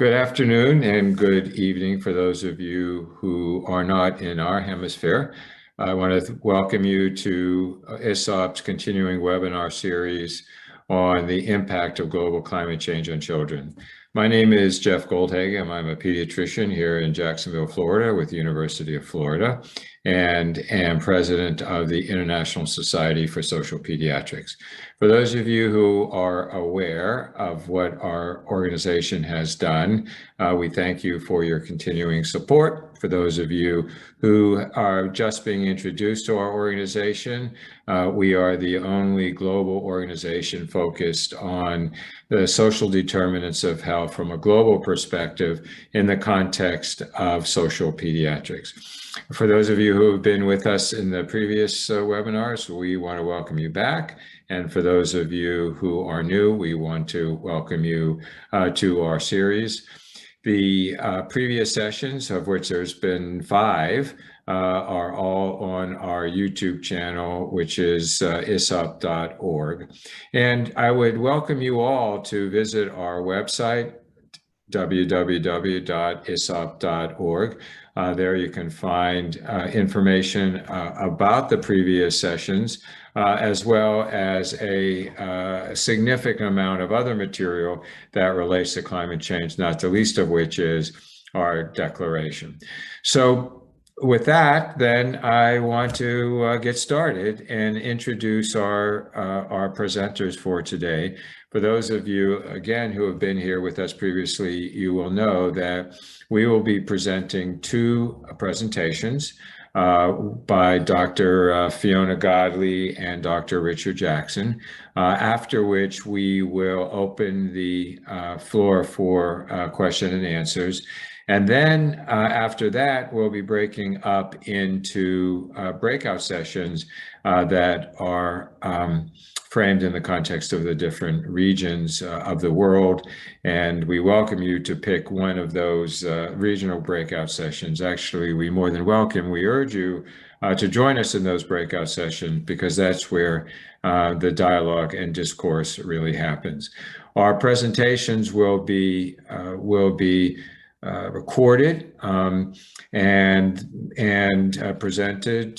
Good afternoon and good evening for those of you who are not in our hemisphere. I want to welcome you to ISSOP's continuing webinar series on the impact of global climate change on children. My name is Jeff Goldhagen. I'm a pediatrician here in Jacksonville, Florida with the University of Florida and am president of the International Society for Social Pediatrics. For those of you who are aware of what our organization has done, we thank you for your continuing support. For those of you who are just being introduced to our organization, we are the only global organization focused on the social determinants of health from a global perspective in the context of social pediatrics. For those of you who have been with us in the previous webinars, we want to welcome you back. And for those of you who are new, we want to welcome you to our series. The previous sessions, of which there's been 5, are all on our YouTube channel, which is ISSOP.org. And I would welcome you all to visit our website, www.issop.org. There you can find information about the previous sessions, as well as a significant amount of other material that relates to climate change, not the least of which is our declaration. So with that, then I want to get started and introduce our presenters for today. For those of you, again, who have been here with us previously, you will know that we will be presenting 2 presentations by Dr. Fiona Godley and Dr. Richard Jackson, after which we will open the floor for question and answers. And then after that, we'll be breaking up into breakout sessions that are framed in the context of the different regions of the world. And we welcome you to pick one of those regional breakout sessions. Actually, we more than welcome, we urge you to join us in those breakout sessions, because that's where the dialogue and discourse really happens. Our presentations will be recorded and presented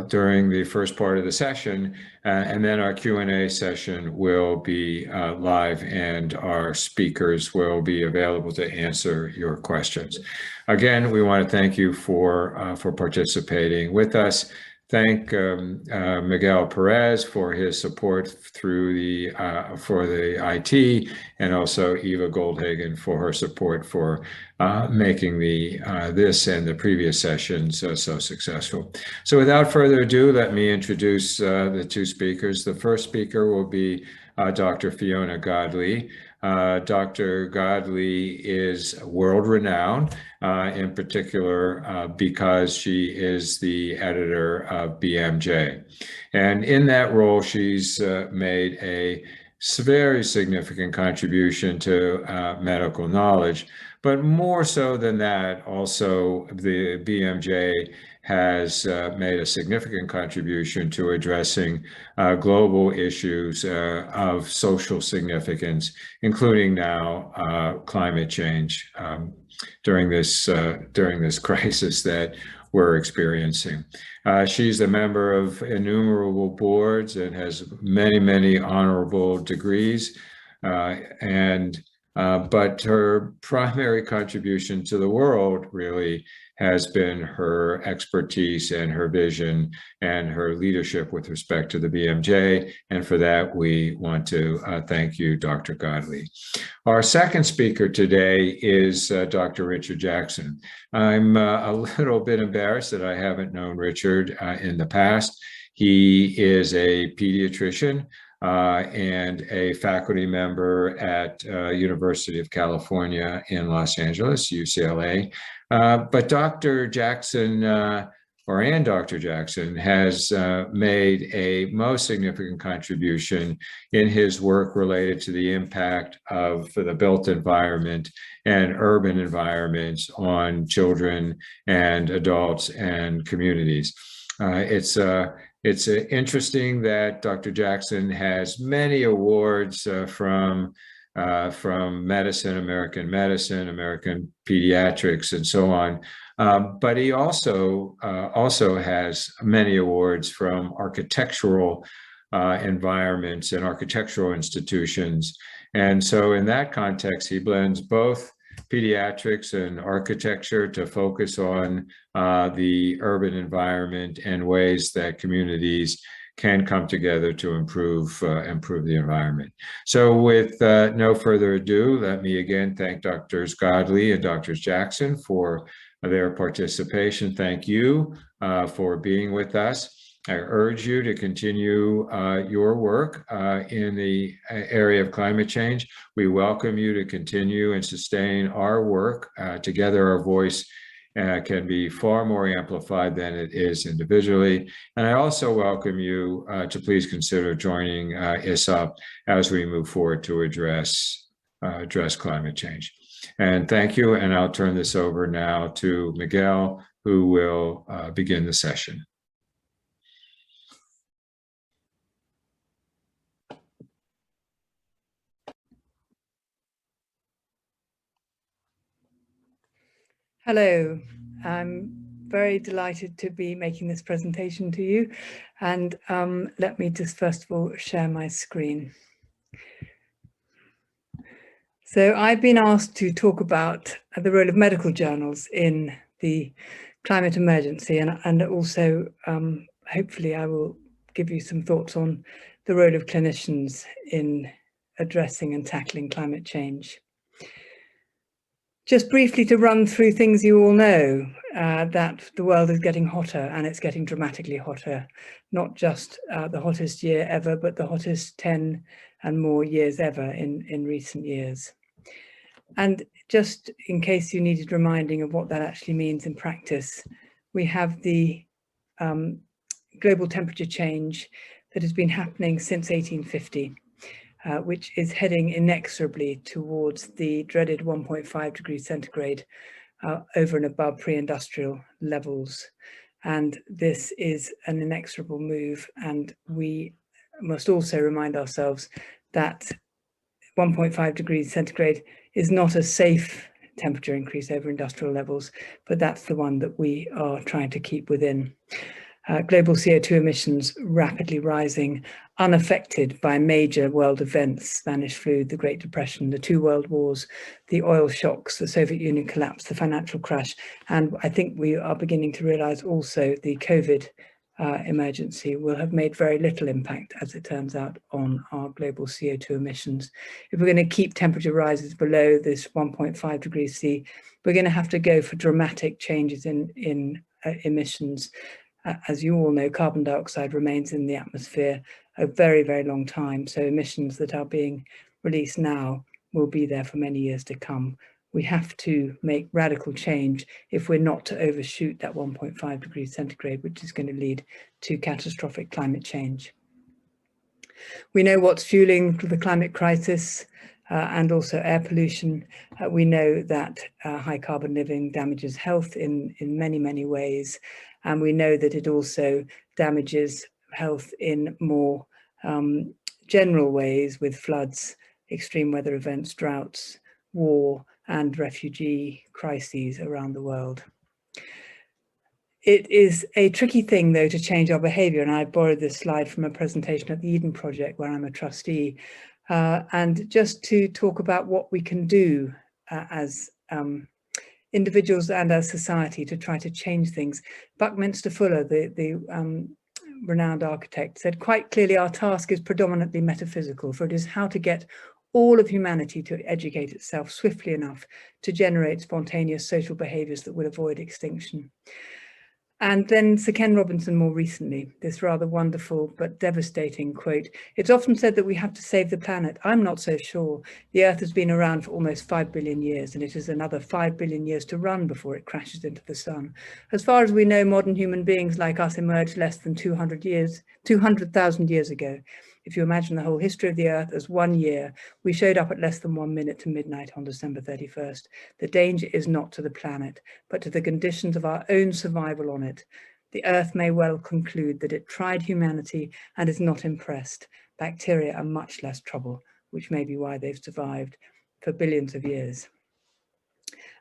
during the first part of the session, and then our Q&A session will be live, and our speakers will be available to answer your questions. Again, we want to thank you for participating with us. Thank Miguel Perez for his support through for the IT, and also Eva Goldhagen for her support for making this and the previous sessions so successful. So without further ado, let me introduce the 2 speakers. The first speaker will be Dr. Fiona Godley. Dr. Godley is world-renowned, in particular because she is the editor of BMJ. And in that role, she's made a very significant contribution to medical knowledge. But more so than that, also the BMJ has made a significant contribution to addressing global issues of social significance, including now climate change during this crisis that we're experiencing. She's a member of innumerable boards and has many honorable degrees, but her primary contribution to the world really has been her expertise and her vision and her leadership with respect to the BMJ. And for that, we want to thank you, Dr. Godley. Our second speaker today is Dr. Richard Jackson. I'm a little bit embarrassed that I haven't known Richard in the past. He is a pediatrician and a faculty member at University of California in Los Angeles, UCLA. But Dr. Jackson, Dr. Jackson has made a most significant contribution in his work related to the impact of the built environment and urban environments on children and adults and communities. It's interesting that Dr. Jackson has many awards from from medicine, American medicine, American pediatrics, and so on. But he also has many awards from architectural environments and architectural institutions. And so in that context, he blends both pediatrics and architecture to focus on the urban environment and ways that communities can come together to improve the environment. So with no further ado, let me again thank Drs. Godley and Drs. Jackson for their participation. Thank you for being with us. I urge you to continue your work in the area of climate change. We welcome you to continue and sustain our work. Together, our voice can be far more amplified than it is individually. And I also welcome you to please consider joining ISSOP as we move forward to address climate change. And thank you, and I'll turn this over now to Miguel, who will begin the session. Hello, I'm very delighted to be making this presentation to you. And let me just first of all share my screen. So I've been asked to talk about the role of medical journals in the climate emergency, and also hopefully I will give you some thoughts on the role of clinicians in addressing and tackling climate change. Just briefly to run through things you all know, that the world is getting hotter, and it's getting dramatically hotter, not just the hottest year ever, but the hottest 10 and more years ever in recent years. And just in case you needed reminding of what that actually means in practice, we have the global temperature change that has been happening since 1850. Which is heading inexorably towards the dreaded 1.5 degrees centigrade over and above pre-industrial levels. And this is an inexorable move. And we must also remind ourselves that 1.5 degrees centigrade is not a safe temperature increase over industrial levels, but that's the one that we are trying to keep within. Global CO2 emissions rapidly rising, unaffected by major world events, Spanish flu, the Great Depression, the two world wars, the oil shocks, the Soviet Union collapse, the financial crash. And I think we are beginning to realize also the COVID emergency will have made very little impact, as it turns out, on our global CO2 emissions. If we're going to keep temperature rises below this 1.5 degrees C, we're going to have to go for dramatic changes in emissions. As you all know, carbon dioxide remains in the atmosphere a very, very long time. So emissions that are being released now will be there for many years to come. We have to make radical change if we're not to overshoot that 1.5 degrees centigrade, which is going to lead to catastrophic climate change. We know what's fueling the climate crisis and also air pollution. We know that high carbon living damages health in many, many ways. And we know that it also damages health in more general ways with floods, extreme weather events, droughts, war, and refugee crises around the world. It is a tricky thing, though, to change our behaviour. And I borrowed this slide from a presentation at the Eden Project, where I'm a trustee. And just to talk about what we can do as individuals and as society to try to change things. Buckminster Fuller, the renowned architect, said quite clearly, our task is predominantly metaphysical, for it is how to get all of humanity to educate itself swiftly enough to generate spontaneous social behaviours that would avoid extinction. And then Sir Ken Robinson more recently, this rather wonderful but devastating quote, "It's often said that we have to save the planet. I'm not so sure. The Earth has been around for almost 5 billion years, and it has another 5 billion years to run before it crashes into the sun. As far as we know, modern human beings like us emerged less than 200,000 years ago. If you imagine the whole history of the Earth as 1 year, we showed up at less than 1 minute to midnight on December 31st. The danger is not to the planet, but to the conditions of our own survival on it. The Earth may well conclude that it tried humanity and is not impressed. Bacteria are much less trouble which may be why they've survived for billions of years.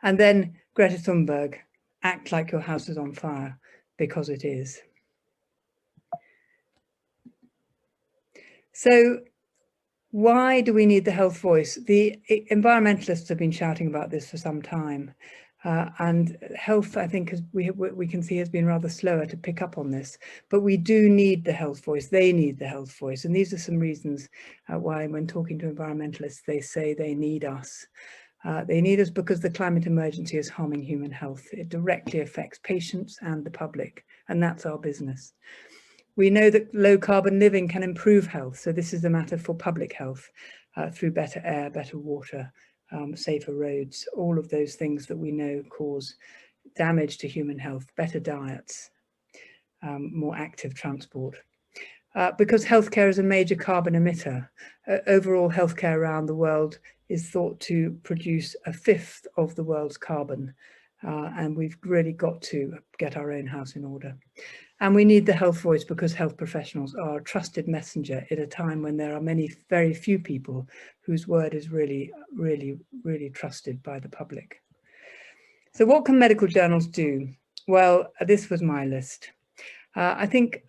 And then Greta Thunberg, act like your house is on fire, because it is. So why do we need the health voice? The environmentalists have been shouting about this for some time. And health, I think, as we can see, has been rather slower to pick up on this. But we do need the health voice. They need the health voice. And these are some reasons why, when talking to environmentalists, they say they need us. They need us because the climate emergency is harming human health. It directly affects patients and the public, and that's our business. We know that low carbon living can improve health. So this is a matter for public health through better air, better water, safer roads, all of those things that we know cause damage to human health, better diets, more active transport. Because healthcare is a major carbon emitter. Overall healthcare around the world is thought to produce 1/5 of the world's carbon. And we've really got to get our own house in order. And we need the health voice because health professionals are a trusted messenger at a time when there are very few people whose word is really, really, really trusted by the public. So what can medical journals do? Well, this was my list. I think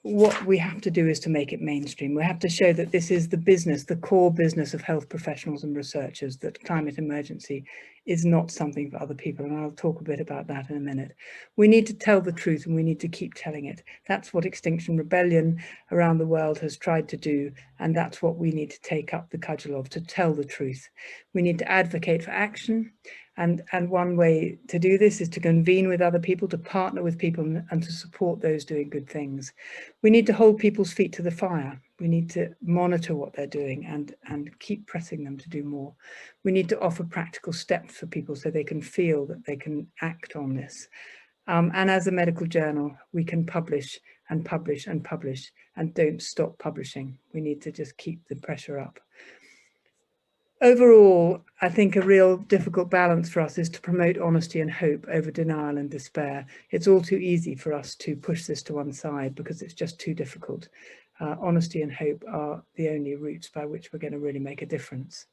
what we have to do is to make it mainstream. We have to show that this is the business, the core business of health professionals and researchers, that climate emergency is not something for other people. And I'll talk a bit about that in a minute. We need to tell the truth, and we need to keep telling it. That's what Extinction Rebellion around the world has tried to do. And that's what we need to take up the cudgel of, to tell the truth. We need to advocate for action. And one way to do this is to convene with other people, to partner with people, and to support those doing good things. We need to hold people's feet to the fire. We need to monitor what they're doing and keep pressing them to do more. We need to offer practical steps for people so they can feel that they can act on this. And as a medical journal, we can publish and publish and publish and don't stop publishing. We need to just keep the pressure up. Overall, I think a real difficult balance for us is to promote honesty and hope over denial and despair. It's all too easy for us to push this to one side because it's just too difficult. Honesty and hope are the only routes by which we're going to really make a difference.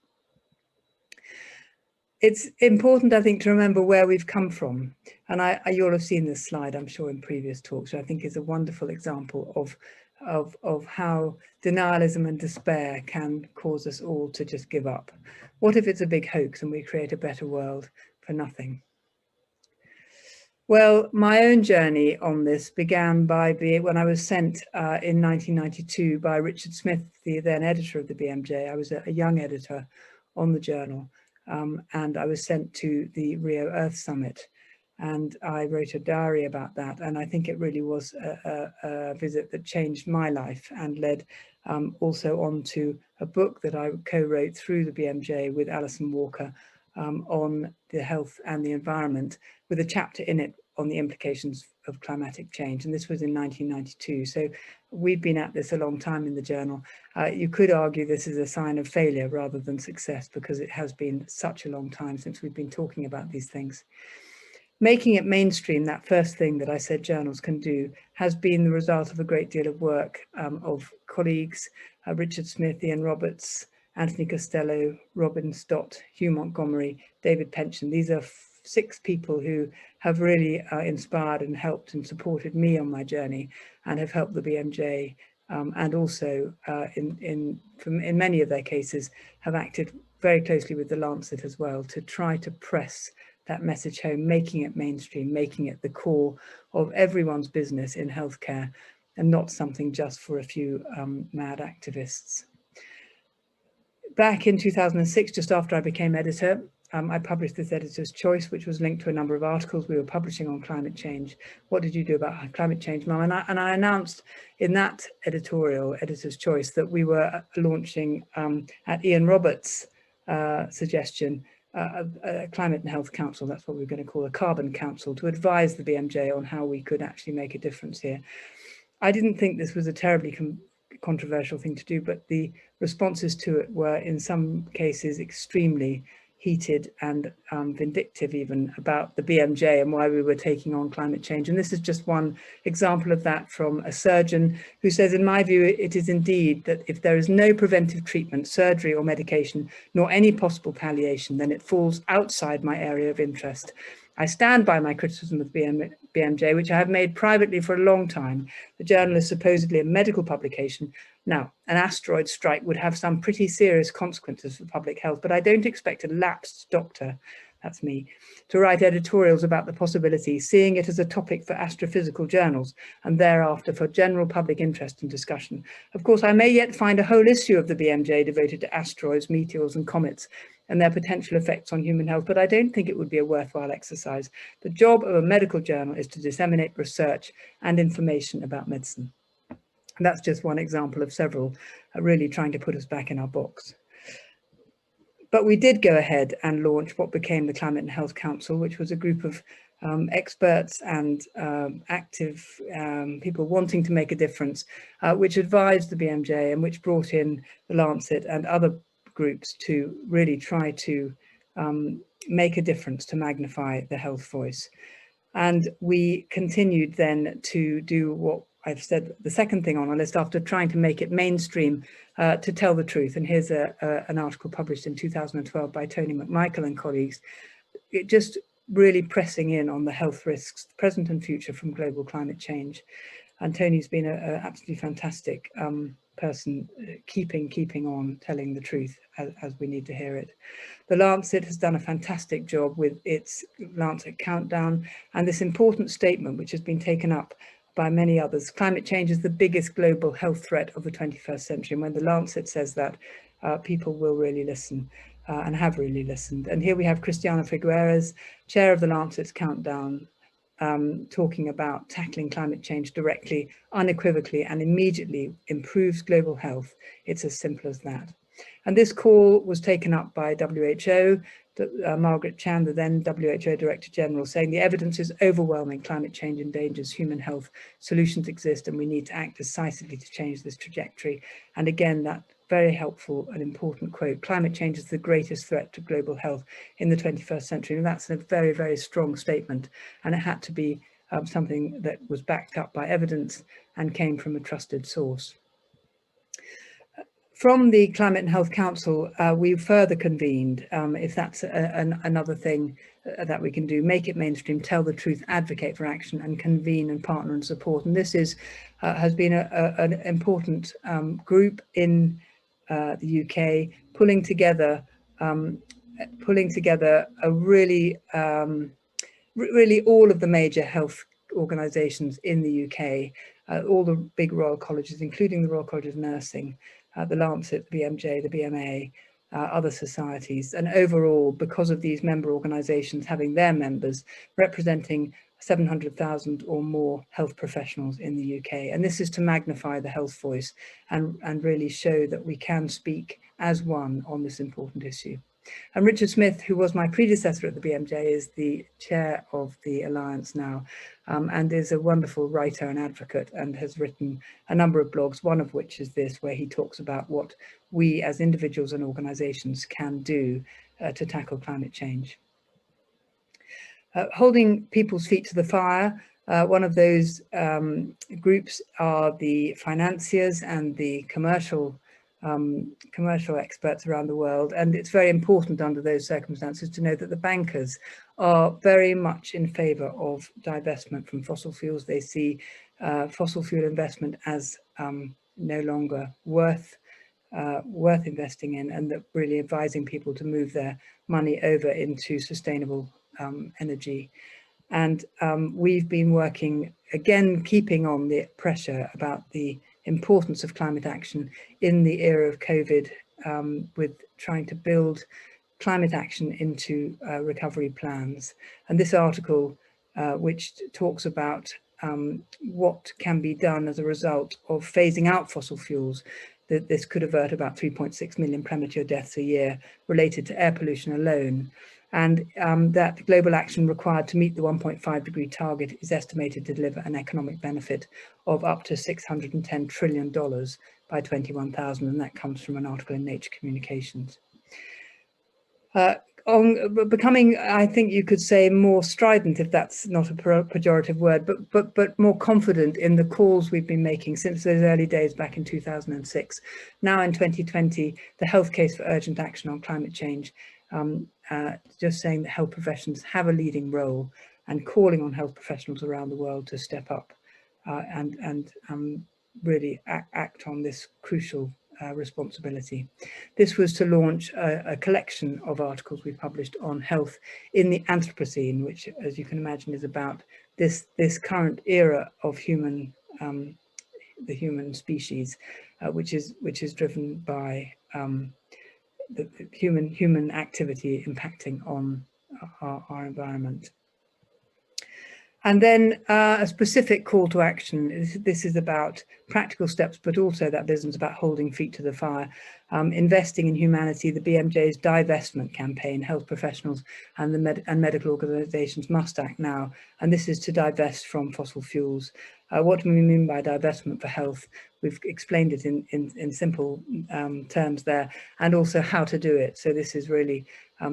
It's important, I think, to remember where we've come from. And you'll have seen this slide, I'm sure, in previous talks, which I think is a wonderful example of how denialism and despair can cause us all to just give up. What if it's a big hoax and we create a better world for nothing? Well, my own journey on this began when I was sent in 1992 by Richard Smith, the then editor of the BMJ. I was a young editor on the journal, and I was sent to the Rio Earth Summit. And I wrote a diary about that. And I think it really was a visit that changed my life and led also on to a book that I co-wrote through the BMJ with Alison Walker on the health and the environment, with a chapter in it on the implications of climatic change. And this was in 1992. So we've been at this a long time in the journal. You could argue this is a sign of failure rather than success, because it has been such a long time since we've been talking about these things. Making it mainstream, that first thing that I said journals can do, has been the result of a great deal of work of colleagues, Richard Smith, Ian Roberts, Anthony Costello, Robin Stott, Hugh Montgomery, David Pension. These are 6 people who have really inspired and helped and supported me on my journey, and have helped the BMJ, and also in many of their cases have acted very closely with the Lancet as well to try to press that message home, making it mainstream, making it the core of everyone's business in healthcare, and not something just for a few mad activists. Back in 2006, just after I became editor, I published this Editor's Choice, which was linked to a number of articles we were publishing on climate change. What did you do about climate change, Mum? And I announced in that editorial, Editor's Choice, that we were launching, at Ian Roberts' suggestion, a Climate and Health Council. That's what we're going to call a Carbon Council, to advise the BMJ on how we could actually make a difference here. I didn't think this was a terribly controversial thing to do, but the responses to it were in some cases extremely heated and vindictive even about the BMJ and why we were taking on climate change. And this is just one example of that from a surgeon who says, in my view, it is indeed that if there is no preventive treatment, surgery or medication, nor any possible palliation, then it falls outside my area of interest. I stand by my criticism of BMJ, which I have made privately for a long time. The journal is supposedly a medical publication. Now, an asteroid strike would have some pretty serious consequences for public health, but I don't expect a lapsed doctor, that's me, to write editorials about the possibility, seeing it as a topic for astrophysical journals and thereafter for general public interest and discussion. Of course, I may yet find a whole issue of the BMJ devoted to asteroids, meteors and comets and their potential effects on human health, but I don't think it would be a worthwhile exercise. The job of a medical journal is to disseminate research and information about medicine. And that's just one example of several really trying to put us back in our box. But we did go ahead and launch what became the Climate and Health Council, which was a group of experts and active people wanting to make a difference, which advised the BMJ and which brought in the Lancet and other groups to really try to make a difference, to magnify the health voice. And we continued then to do what I've said, the second thing on our list, after trying to make it mainstream, to tell the truth. And here's an article published in 2012 by Tony McMichael and colleagues, it just really pressing in on the health risks, present and future, from global climate change. And Tony's been an absolutely fantastic person, keeping on telling the truth as we need to hear it. The Lancet has done a fantastic job with its Lancet Countdown and this important statement, which has been taken up by many others. Climate change is the biggest global health threat of the 21st century. And when the Lancet says that, people will really listen and have really listened. And here we have Cristiana Figueres, chair of the Lancet's Countdown, talking about tackling climate change directly, unequivocally, and immediately improves global health. It's as simple as that. And this call was taken up by WHO, Margaret Chan, the then WHO Director General, saying the evidence is overwhelming, climate change endangers human health, solutions exist, and we need to act decisively to change this trajectory. And again, that very helpful and important quote, climate change is the greatest threat to global health in the 21st century. And that's a very, very strong statement. And it had to be something that was backed up by evidence and came from a trusted source. From the Climate and Health Council, we further convened, if that's another thing that we can do, make it mainstream, tell the truth, advocate for action, and convene and partner and support. And this is has been an important group in the UK, pulling together a really all of the major health organisations in the UK, all the big royal colleges, including the Royal College of Nursing, the Lancet, the BMJ, the BMA, other societies. And overall, because of these member organisations having their members representing 700,000 or more health professionals in the UK. And this is to magnify the health voice and really show that we can speak as one on this important issue. And Richard Smith, who was my predecessor at the BMJ, is the chair of the Alliance now, and is a wonderful writer and advocate, and has written a number of blogs, one of which is this, where he talks about what we as individuals and organisations can do to tackle climate change. Holding people's feet to the fire, one of those groups are the financiers and the commercial experts around the world. And it's very important under those circumstances to know that the bankers are very much in favour of divestment from fossil fuels. They see fossil fuel investment as no longer worth investing in, and that really advising people to move their money over into sustainable energy. And we've been working, again, keeping on the pressure about the importance of climate action in the era of COVID, with trying to build climate action into recovery plans. And this article, which talks about what can be done as a result of phasing out fossil fuels, that this could avert about 3.6 million premature deaths a year related to air pollution alone. And that the global action required to meet the 1.5 degree target is estimated to deliver an economic benefit of up to $610 trillion by 21,000. And that comes from an article in Nature Communications. becoming, I think you could say, more strident, if that's not a pejorative word, but more confident in the calls we've been making since those early days back in 2006. Now in 2020, the health case for urgent action on climate change, just saying that health professions have a leading role and calling on health professionals around the world to step up and really act on this crucial responsibility. This was to launch a collection of articles we published on health in the Anthropocene, which, as you can imagine, is about this current era of the human species, which is driven by the human activity impacting on our environment. And then a specific call to action. This is about practical steps, but also that business about holding feet to the fire, investing in humanity. The BMJ's divestment campaign, health professionals and medical organisations must act now. And this is to divest from fossil fuels. What do we mean by divestment for health? We've explained it in simple terms there, and also how to do it. So this is really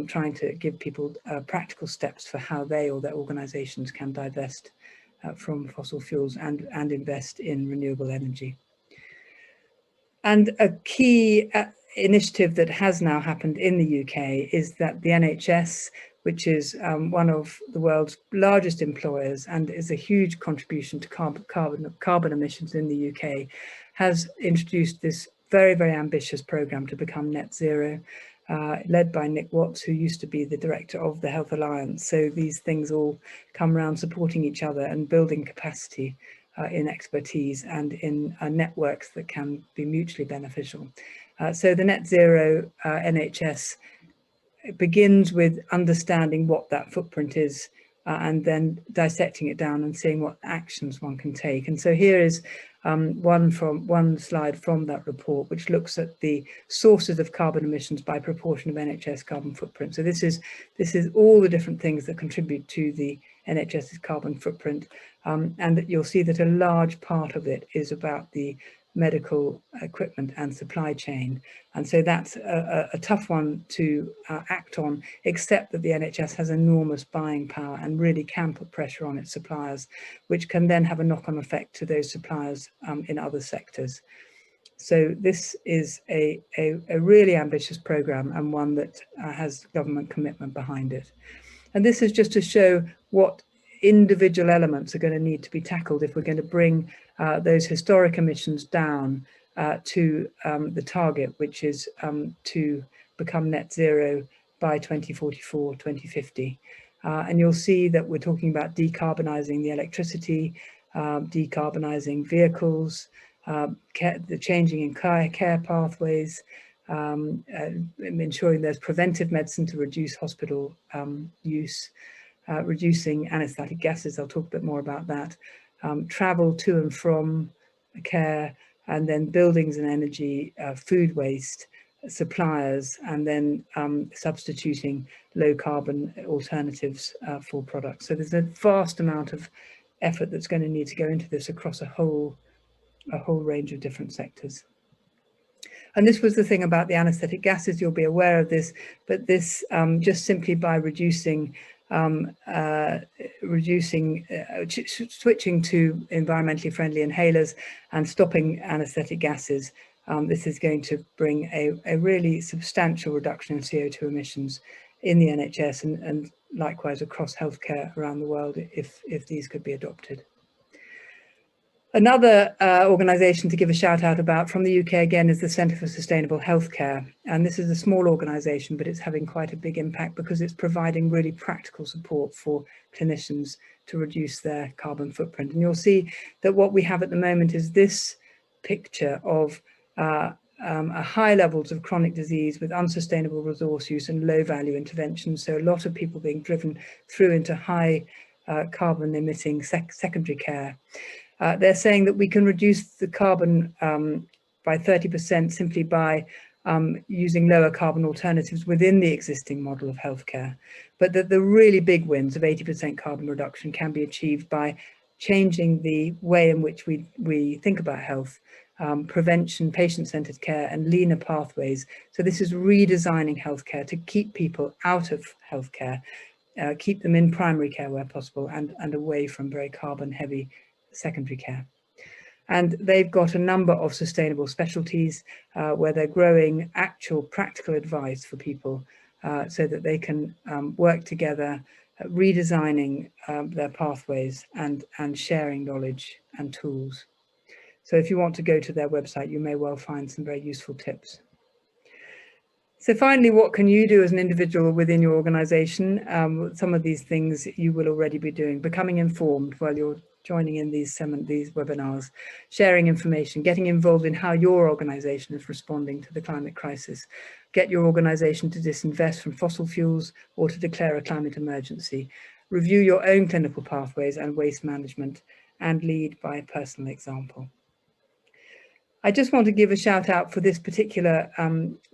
trying to give people practical steps for how they or their organisations can divest from fossil fuels and invest in renewable energy. And a key initiative that has now happened in the UK is that the NHS, which is one of the world's largest employers and is a huge contribution to carbon emissions in the UK, has introduced this very, very ambitious programme to become net zero, led by Nick Watts, who used to be the director of the Health Alliance. So these things all come around supporting each other and building capacity in expertise and in networks that can be mutually beneficial. So the net zero NHS begins with understanding what that footprint is and then dissecting it down and seeing what actions one can take. And so here is one slide from that report, which looks at the sources of carbon emissions by proportion of NHS carbon footprint. So this is all the different things that contribute to the NHS's carbon footprint, and that you'll see that a large part of it is about the medical equipment and supply chain. And so that's a tough one to act on, except that the NHS has enormous buying power and really can put pressure on its suppliers, which can then have a knock-on effect to those suppliers in other sectors. So this is a really ambitious programme, and one that has government commitment behind it. And this is just to show what individual elements are going to need to be tackled if we're going to bring those historic emissions down to the target, which is to become net zero by 2044, 2050. And you'll see that we're talking about decarbonising the electricity, decarbonising vehicles, the changing in care pathways, ensuring there's preventive medicine to reduce hospital use, reducing anaesthetic gases. I'll talk a bit more about that. Travel to and from care, and then buildings and energy, food waste, suppliers, and then substituting low carbon alternatives for products. So there's a vast amount of effort that's going to need to go into this across a whole range of different sectors. And this was the thing about the anaesthetic gases. You'll be aware of this, but this just simply by switching to environmentally friendly inhalers and stopping anaesthetic gases, this is going to bring a really substantial reduction in CO2 emissions in the NHS and likewise across healthcare around the world if these could be adopted. Another organisation to give a shout out about from the UK again is the Centre for Sustainable Healthcare. And this is a small organisation, but it's having quite a big impact because it's providing really practical support for clinicians to reduce their carbon footprint. And you'll see that what we have at the moment is this picture of high levels of chronic disease with unsustainable resource use and low value interventions. So a lot of people being driven through into high carbon emitting secondary care. They're saying that we can reduce the carbon by 30% simply by using lower carbon alternatives within the existing model of healthcare. But that the really big wins of 80% carbon reduction can be achieved by changing the way in which we think about health prevention, patient-centered care, and leaner pathways. So this is redesigning healthcare to keep people out of healthcare, keep them in primary care where possible, and away from very carbon-heavy secondary care. And they've got a number of sustainable specialties where they're growing actual practical advice for people so that they can work together, redesigning their pathways and sharing knowledge and tools. So if you want to go to their website, you may well find some very useful tips. So finally, what can you do as an individual within your organization? Some of these things you will already be doing: becoming informed while you're joining in these webinars, sharing information, getting involved in how your organization is responding to the climate crisis, get your organization to disinvest from fossil fuels or to declare a climate emergency, review your own clinical pathways and waste management, and lead by personal example. I just want to give a shout out for this particular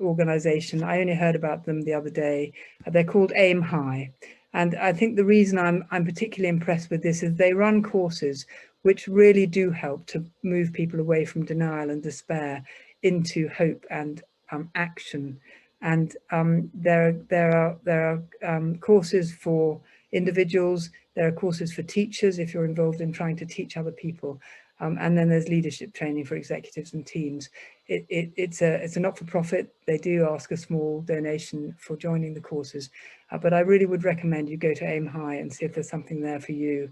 organization. I only heard about them the other day. They're called Aim High. And I think the reason I'm particularly impressed with this is they run courses which really do help to move people away from denial and despair into hope and action. And there are courses for individuals, there are courses for teachers if you're involved in trying to teach other people. And then there's leadership training for executives and teams. It's a not-for-profit. They do ask a small donation for joining the courses, but I really would recommend you go to Aim High and see if there's something there for you,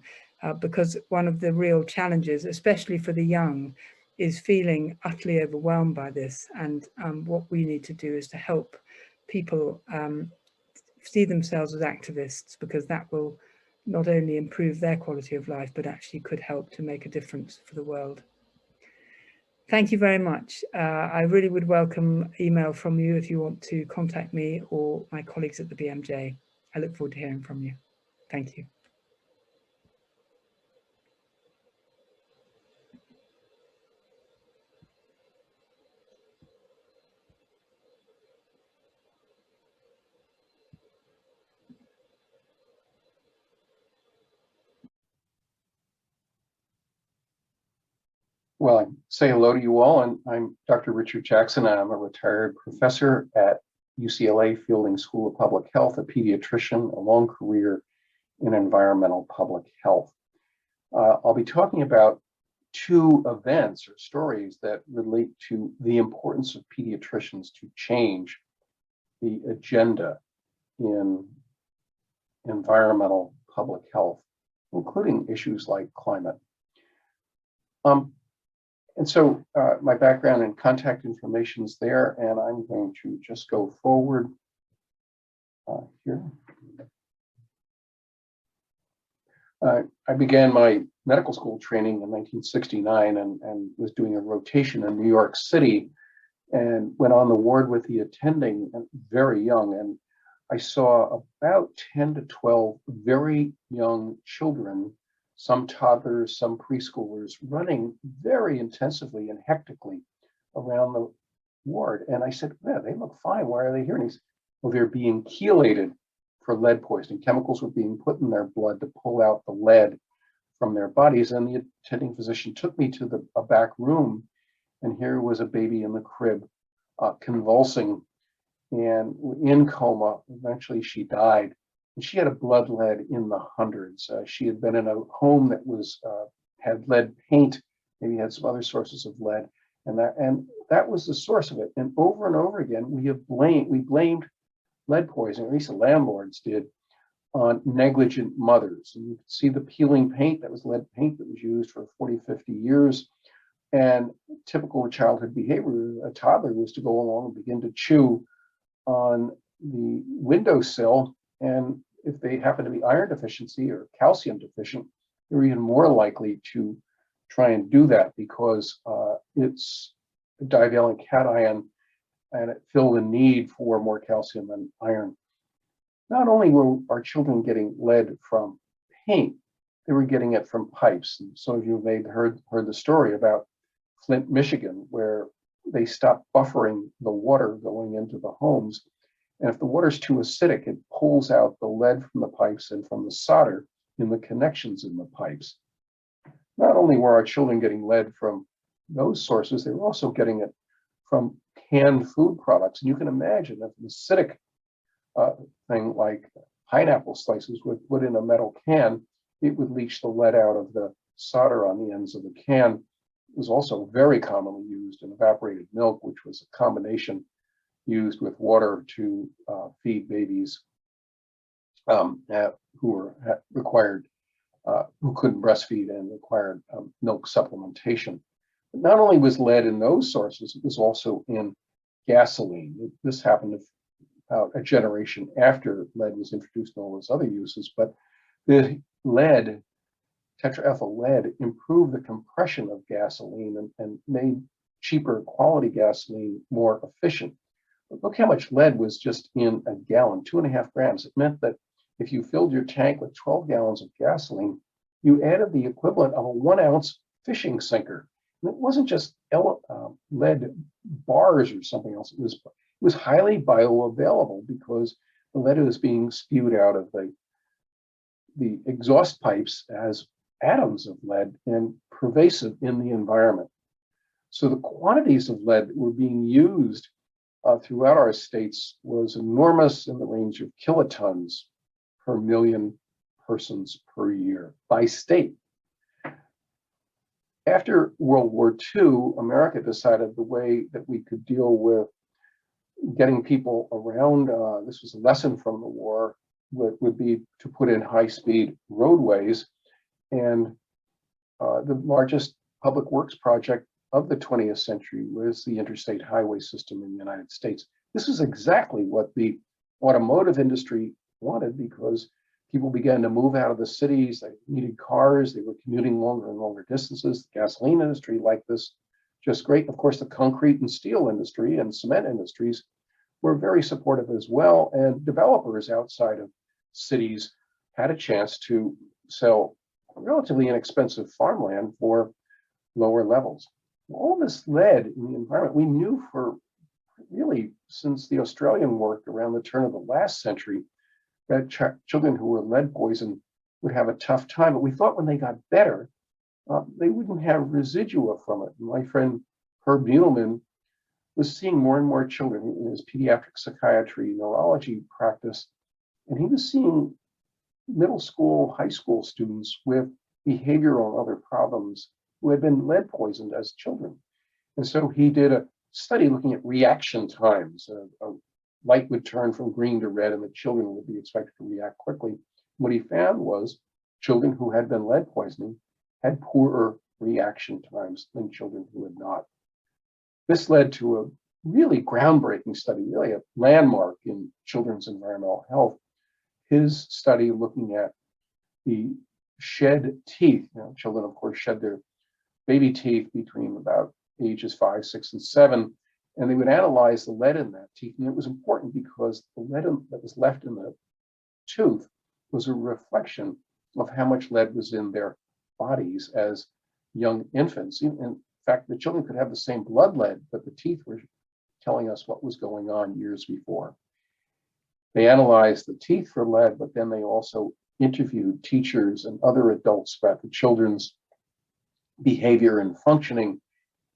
because one of the real challenges, especially for the young, is feeling utterly overwhelmed by this. And what we need to do is to help people see themselves as activists, because that will not only improve their quality of life, but actually could help to make a difference for the world. Thank you very much. I really would welcome email from you if you want to contact me or my colleagues at the BMJ. I look forward to hearing from you. Thank you. Well, I say hello to you all, and I'm Dr. Richard Jackson. I'm a retired professor at UCLA Fielding School of Public Health, a pediatrician, a long career in environmental public health. I'll be talking about two events or stories that relate to the importance of pediatricians to change the agenda in environmental public health, including issues like climate. And so my background and contact information is there, and I'm going to just go forward here. I began my medical school training in 1969 and was doing a rotation in New York City and went on the ward with the attending, very young, and I saw about 10 to 12 very young children, some toddlers, some preschoolers, running very intensively and hectically around the ward. And I said, yeah, they look fine. Why are they here? And he said, well, they're being chelated for lead poisoning. Chemicals were being put in their blood to pull out the lead from their bodies. And the attending physician took me to a back room, and here was a baby in the crib convulsing and in coma. Eventually she died. And she had a blood lead in the hundreds. She had been in a home that was had lead paint, maybe had some other sources of lead, and that was the source of it. And over again, we blamed lead poisoning, at least the landlords did, on negligent mothers. And you can see the peeling paint, that was lead paint that was used for 40, 50 years. And typical childhood behavior, a toddler was to go along and begin to chew on the windowsill. And if they happen to be iron deficiency or calcium deficient, they're even more likely to try and do that because it's a divalent cation and it filled the need for more calcium and iron. Not only were our children getting lead from paint, they were getting it from pipes. And some of you may have heard the story about Flint, Michigan, where they stopped buffering the water going into the homes. And if the water's too acidic, it pulls out the lead from the pipes and from the solder in the connections in the pipes. Not only were our children getting lead from those sources, they were also getting it from canned food products. And you can imagine if an acidic thing like pineapple slices were put in a metal can, it would leach the lead out of the solder on the ends of the can. It was also very commonly used in evaporated milk, which was a combination used with water to feed babies who couldn't breastfeed and required milk supplementation. But not only was lead in those sources, it was also in gasoline. This happened about a generation after lead was introduced in all those other uses, but the lead, tetraethyl lead, improved the compression of gasoline and made cheaper quality gasoline more efficient. But look how much lead was just in a gallon, 2.5 grams. It meant that if you filled your tank with 12 gallons of gasoline, you added the equivalent of a 1-ounce fishing sinker. And it wasn't just lead bars or something else. It was highly bioavailable because the lead was being spewed out of the exhaust pipes as atoms of lead and pervasive in the environment. So the quantities of lead that were being used throughout our states was enormous, in the range of kilotons per million persons per year by state. After World War II, America decided the way that we could deal with getting people around, this was a lesson from the war, would be to put in high-speed roadways. And the largest public works project of the 20th century was the interstate highway system in the United States. This is exactly what the automotive industry wanted, because people began to move out of the cities. They needed cars. They were commuting longer and longer distances. The gasoline industry liked this just great. Of course, the concrete and steel industry and cement industries were very supportive as well. And developers outside of cities had a chance to sell relatively inexpensive farmland for lower levels. All this lead in the environment, we knew for really since the Australian work around the turn of the last century, that children who were lead poisoned would have a tough time. But we thought when they got better, they wouldn't have residua from it. My friend Herb Needleman was seeing more and more children in his pediatric psychiatry neurology practice, and he was seeing middle school, high school students with behavioral and other problems who had been lead poisoned as children. And so he did a study looking at reaction times. A light would turn from green to red and the children would be expected to react quickly. What he found was children who had been lead poisoning had poorer reaction times than children who had not. This led to a really groundbreaking study, really a landmark in children's environmental health. His study looking at the shed teeth. Children, of course, shed their baby teeth between about ages 5, 6, and 7, and they would analyze the lead in that teeth. And it was important because the lead that was left in the tooth was a reflection of how much lead was in their bodies as young infants. In fact, the children could have the same blood lead, but the teeth were telling us what was going on years before. They analyzed the teeth for lead, but then they also interviewed teachers and other adults about the children's behavior and functioning.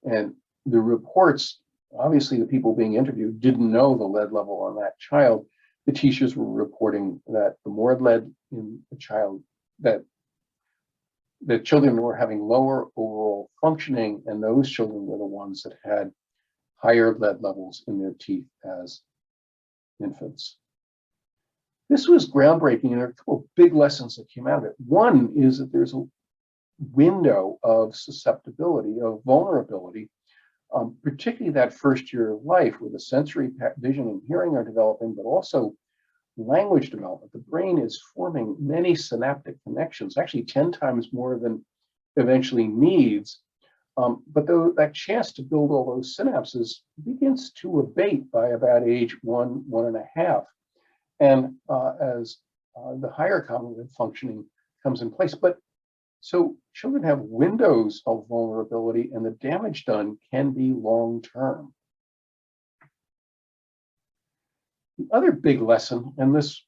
And the reports, obviously the people being interviewed didn't know the lead level on that child. The teachers were reporting that the more lead in the child, that the children were having lower overall functioning, and those children were the ones that had higher lead levels in their teeth as infants. This was groundbreaking, and there are a couple of big lessons that came out of it. One is that there's a window of susceptibility, of vulnerability, particularly that first year of life where the sensory, vision, and hearing are developing, but also language development. The brain is forming many synaptic connections, actually 10 times more than eventually needs. But that chance to build all those synapses begins to abate by about age 1, 1.5. And as the higher cognitive functioning comes in place. But so children have windows of vulnerability, and the damage done can be long-term. The other big lesson, and this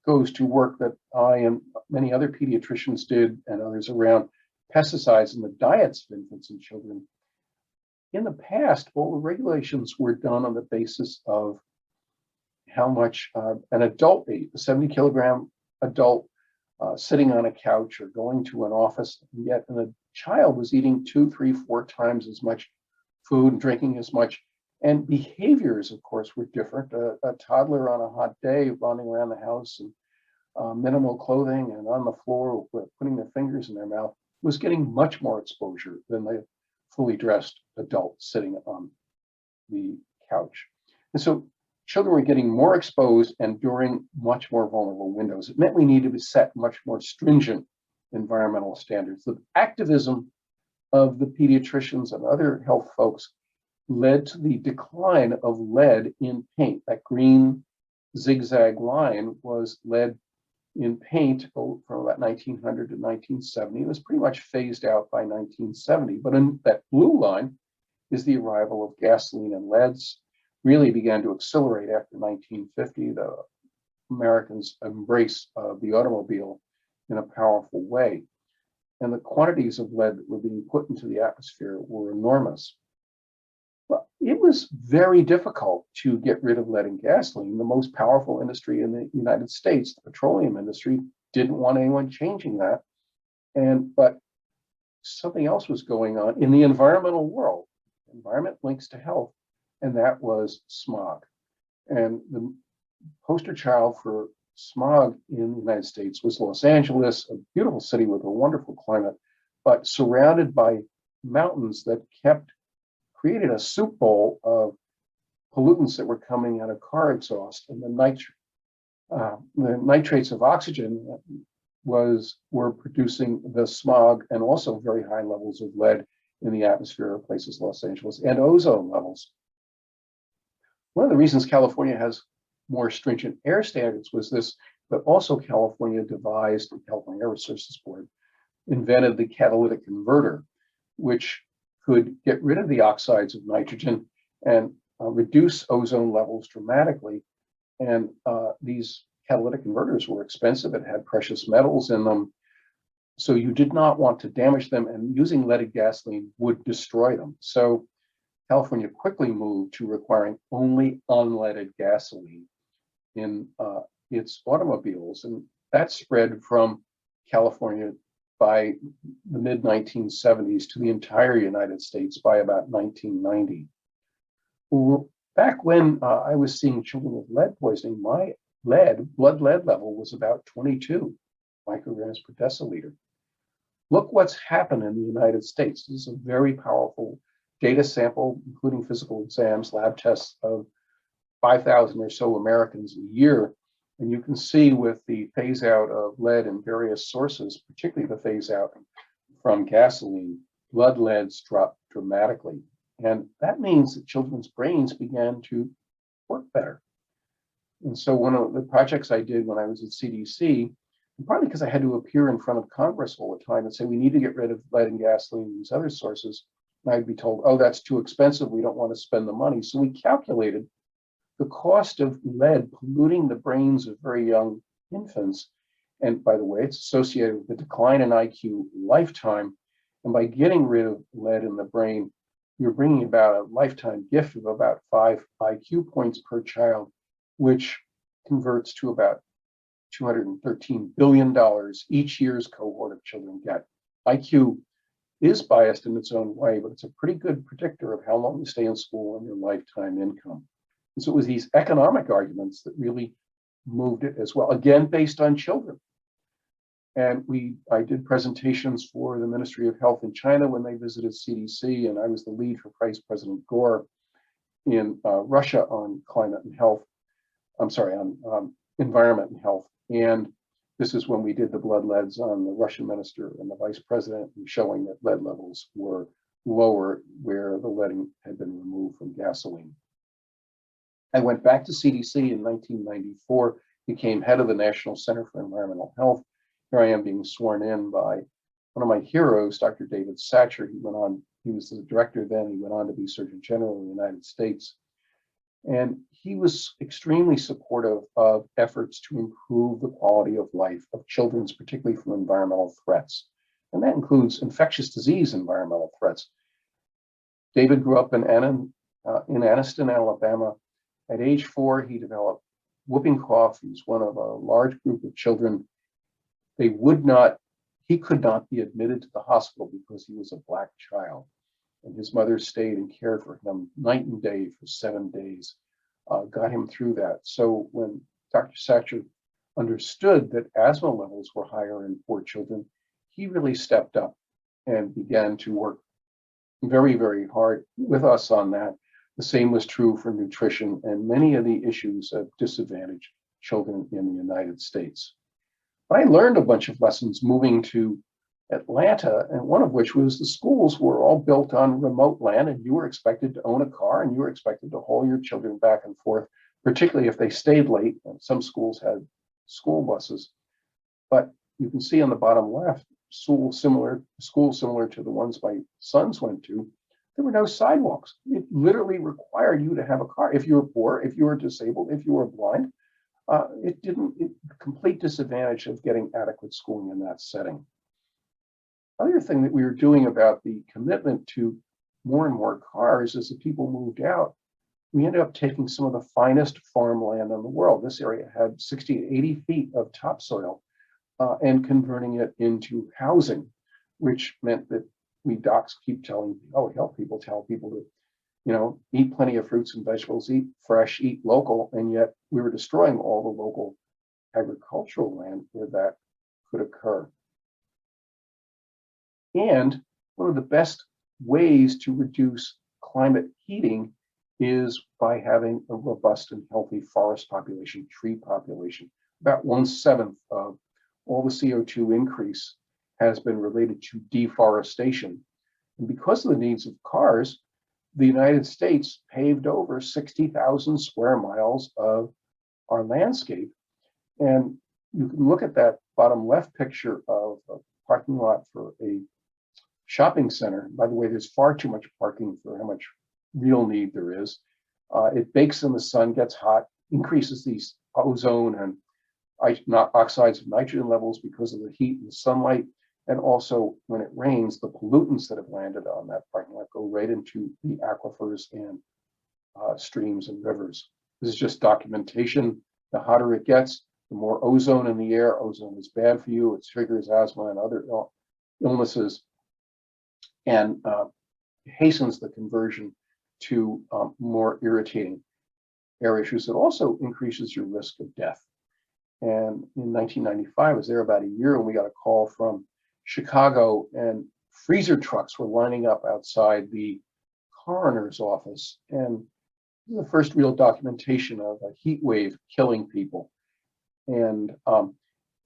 goes to work that I and many other pediatricians did and others around pesticides in the diets of infants and children, in the past, all the regulations were done on the basis of how much an adult ate, a 70-kilogram adult sitting on a couch or going to an office, and yet a child was eating 2, 3, 4 times as much food and drinking as much. And behaviors, of course, were different. A toddler on a hot day running around the house and minimal clothing and on the floor putting their fingers in their mouth was getting much more exposure than the fully dressed adult sitting on the couch. And so children were getting more exposed and during much more vulnerable windows. It meant we needed to set much more stringent environmental standards. The activism of the pediatricians and other health folks led to the decline of lead in paint. That green zigzag line was lead in paint from about 1900 to 1970. It was pretty much phased out by 1970. But in that blue line is the arrival of gasoline and leads. Really began to accelerate after 1950. The Americans' embrace of the automobile in a powerful way. And the quantities of lead that were being put into the atmosphere were enormous. But it was very difficult to get rid of lead in gasoline. The most powerful industry in the United States, the petroleum industry, didn't want anyone changing that. But something else was going on in the environmental world. Environment links to health, and that was smog. And the poster child for smog in the United States was Los Angeles, a beautiful city with a wonderful climate, but surrounded by mountains that created a soup bowl of pollutants that were coming out of car exhaust, and the nitrates of oxygen were producing the smog, and also very high levels of lead in the atmosphere of places Los Angeles, and ozone levels. One of the reasons California has more stringent air standards was this, but also California devised, the California Air Resources Board invented the catalytic converter, which could get rid of the oxides of nitrogen and reduce ozone levels dramatically. And these catalytic converters were expensive. It had precious metals in them. So you did not want to damage them, and using leaded gasoline would destroy them. So California quickly moved to requiring only unleaded gasoline in its automobiles. And that spread from California by the mid-1970s to the entire United States by about 1990. Back when I was seeing children with lead poisoning, my blood lead level was about 22 micrograms per deciliter. Look what's happened in the United States. This is a very powerful data sample, including physical exams, lab tests of 5,000 or so Americans a year. And you can see with the phase out of lead in various sources, particularly the phase out from gasoline, blood leads dropped dramatically. And that means that children's brains began to work better. And so one of the projects I did when I was at CDC, and partly because I had to appear in front of Congress all the time and say, we need to get rid of lead and gasoline and these other sources. And I'd be told, oh, that's too expensive. We don't want to spend the money. So we calculated the cost of lead polluting the brains of very young infants. And by the way, it's associated with the decline in IQ lifetime. And by getting rid of lead in the brain, you're bringing about a lifetime gift of about 5 IQ points per child, which converts to about $213 billion each year's cohort of children get. IQ is biased in its own way, but it's a pretty good predictor of how long you stay in school and your lifetime income. And so it was these economic arguments that really moved it as well, again, based on children. And I did presentations for the Ministry of Health in China when they visited CDC, and I was the lead for Vice President Gore in Russia on climate and health. I'm sorry, on environment and health. And this is when we did the blood leads on the Russian minister and the vice president, and showing that lead levels were lower where the leading had been removed from gasoline. I went back to CDC in 1994, became head of the National Center for Environmental Health. Here I am being sworn in by one of my heroes, Dr. David Satcher. He was the director then, he went on to be Surgeon General in the United States. And he was extremely supportive of efforts to improve the quality of life of children, particularly from environmental threats. And that includes infectious disease environmental threats. David grew up in Anniston, Alabama. At age 4, he developed whooping cough. He was one of a large group of children. He could not be admitted to the hospital because he was a Black child. And his mother stayed and cared for him night and day for 7 days, got him through that. So when Dr. Satcher understood that asthma levels were higher in poor children, he really stepped up and began to work very, very hard with us on that. The same was true for nutrition and many of the issues of disadvantaged children in the United States. But I learned a bunch of lessons moving to Atlanta, and one of which was the schools were all built on remote land, and you were expected to own a car and you were expected to haul your children back and forth, particularly if they stayed late. And some schools had school buses. But you can see on the bottom left, schools similar to the ones my sons went to, there were no sidewalks. It literally required you to have a car. If you were poor, if you were disabled, if you were blind, complete disadvantage of getting adequate schooling in that setting. Other thing that we were doing about the commitment to more and more cars as the people moved out, we ended up taking some of the finest farmland in the world. This area had 60 to 80 feet of topsoil and converting it into housing, which meant that we docs help people tell people to, eat plenty of fruits and vegetables, eat fresh, eat local, and yet we were destroying all the local agricultural land where that could occur. And one of the best ways to reduce climate heating is by having a robust and healthy forest population, tree population. About 1/7 of all the CO2 increase has been related to deforestation. And because of the needs of cars, the United States paved over 60,000 square miles of our landscape. And you can look at that bottom left picture of a parking lot for a shopping center. By the way, there's far too much parking for how much real need there is. It bakes in the sun, gets hot, increases these ozone and oxides of nitrogen levels because of the heat and the sunlight. And also when it rains, the pollutants that have landed on that parking lot go right into the aquifers and streams and rivers. This is just documentation. The hotter it gets, the more ozone in the air. Ozone is bad for you. It triggers asthma and other illnesses, and hastens the conversion to more irritating air issues. It also increases your risk of death. And in 1995, I was there about a year, and we got a call from Chicago, and freezer trucks were lining up outside the coroner's office. And this is the first real documentation of a heat wave killing people. And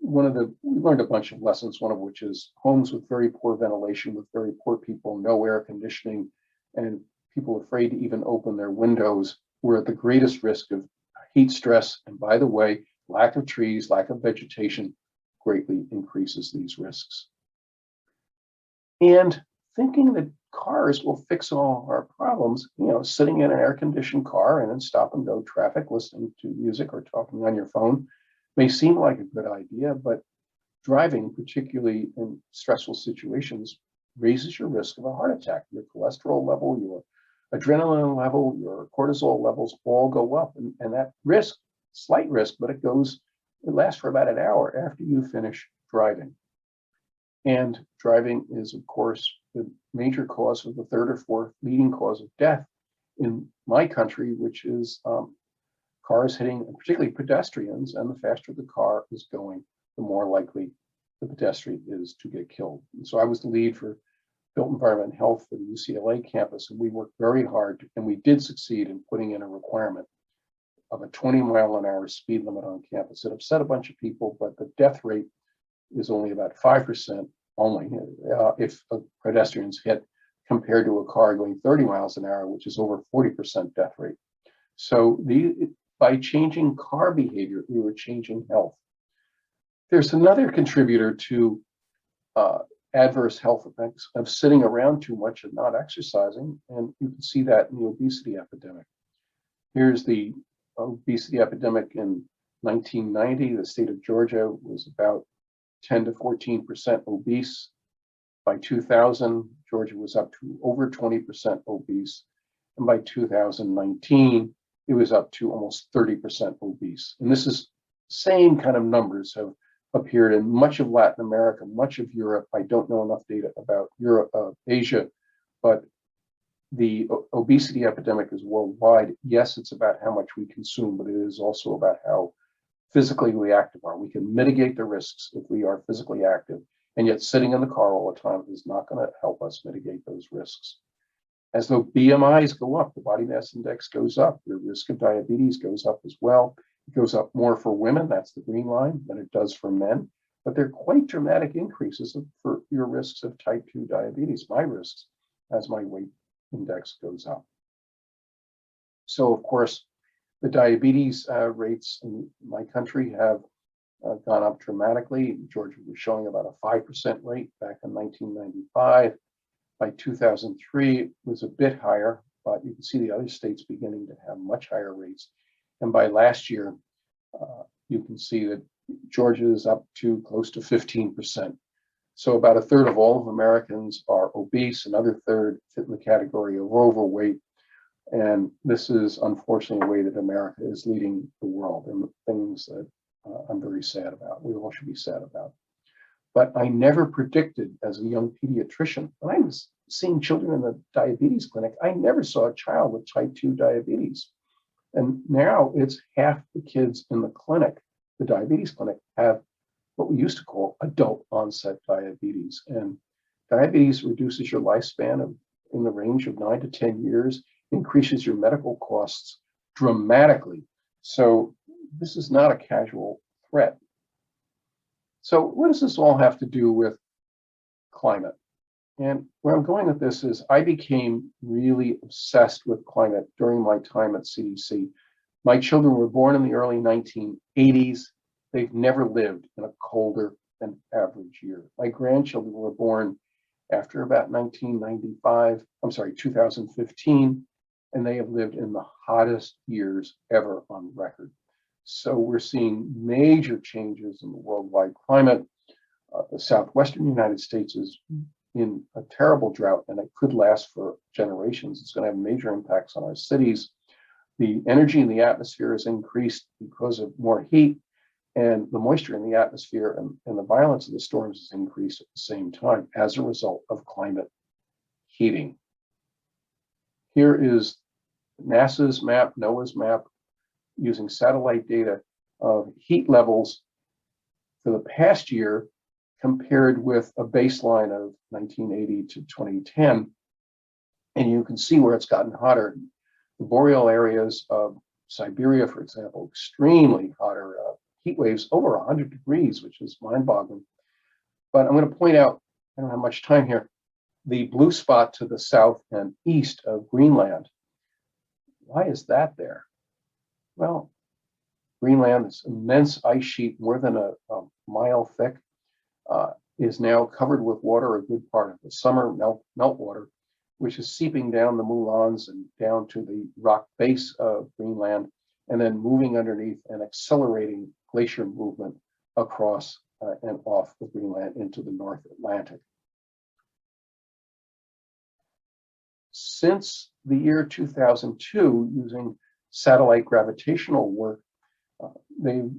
we learned a bunch of lessons, one of which is homes with very poor ventilation, with very poor people, no air conditioning, and people afraid to even open their windows were at the greatest risk of heat stress. And by the way, lack of trees, lack of vegetation greatly increases these risks. And thinking that cars will fix all our problems, sitting in an air-conditioned car and in stop-and-go traffic, listening to music or talking on your phone may seem like a good idea, but driving, particularly in stressful situations, raises your risk of a heart attack. Your cholesterol level, your adrenaline level, your cortisol levels all go up. And that risk, slight risk, but it lasts for about an hour after you finish driving. And driving is, of course, the major cause of the third or fourth leading cause of death in my country, which is cars hitting, particularly pedestrians. And the faster the car is going, the more likely the pedestrian is to get killed. And so I was the lead for Built Environment and Health for the UCLA campus, and we worked very hard, and we did succeed in putting in a requirement of a 20-mile-an-hour speed limit on campus. It upset a bunch of people, but the death rate is only about 5% only if a pedestrian's hit compared to a car going 30 miles an hour, which is over 40% death rate. So by changing car behavior, we were changing health. There's another contributor to adverse health effects of sitting around too much and not exercising, and you can see that in the obesity epidemic. Here's the obesity epidemic in 1990. The state of Georgia was about 10 to 14% obese. By 2000, Georgia was up to over 20% obese. And by 2019, it was up to almost 30% obese. And this is same kind of numbers have appeared in much of Latin America, much of Europe. I don't know enough data about Europe, Asia, but the obesity epidemic is worldwide. Yes, it's about how much we consume, but it is also about how physically we active are. We can mitigate the risks if we are physically active, and yet sitting in the car all the time is not going to help us mitigate those risks. As the BMIs go up, the body mass index goes up, your risk of diabetes goes up as well. It goes up more for women, that's the green line, than it does for men. But they're quite dramatic increases for your risks of type 2 diabetes, my risks, as my weight index goes up. So, of course, the diabetes rates in my country have gone up dramatically. Georgia was showing about a 5% rate back in 1995. By 2003, it was a bit higher, but you can see the other states beginning to have much higher rates. And by last year, you can see that Georgia is up to close to 15%. So about a third of all of Americans are obese, another third fit in the category of overweight. And this is unfortunately a way that America is leading the world, and things that I'm very sad about. We all should be sad about. But I never predicted as a young pediatrician, when I was seeing children in the diabetes clinic, I never saw a child with type 2 diabetes. And now it's half the kids in the clinic, the diabetes clinic, have what we used to call adult onset diabetes. And diabetes reduces your lifespan in the range of 9 to 10 years, increases your medical costs dramatically. So this is not a casual threat. So what does this all have to do with climate? And where I'm going with this is I became really obsessed with climate during my time at CDC. My children were born in the early 1980s. They've never lived in a colder than average year. My grandchildren were born after about 2015, and they have lived in the hottest years ever on record. So we're seeing major changes in the worldwide climate. The southwestern United States is in a terrible drought, and it could last for generations. It's going to have major impacts on our cities. The energy in the atmosphere has increased because of more heat, and the moisture in the atmosphere and the violence of the storms has increased at the same time as a result of climate heating. Here is NASA's map, NOAA's map, using satellite data of heat levels for the past year compared with a baseline of 1980 to 2010. And you can see where it's gotten hotter. The boreal areas of Siberia, for example, extremely hotter heat waves over 100 degrees, which is mind-boggling. But I'm going to point out, I don't have much time here, the blue spot to the south and east of Greenland. Why is that there? Well, Greenland, this immense ice sheet, more than a mile thick, is now covered with water a good part of the summer, meltwater, which is seeping down the moulins and down to the rock base of Greenland, and then moving underneath and accelerating glacier movement across and off of Greenland into the North Atlantic. Since the year 2002, using satellite gravitational work, NOAA's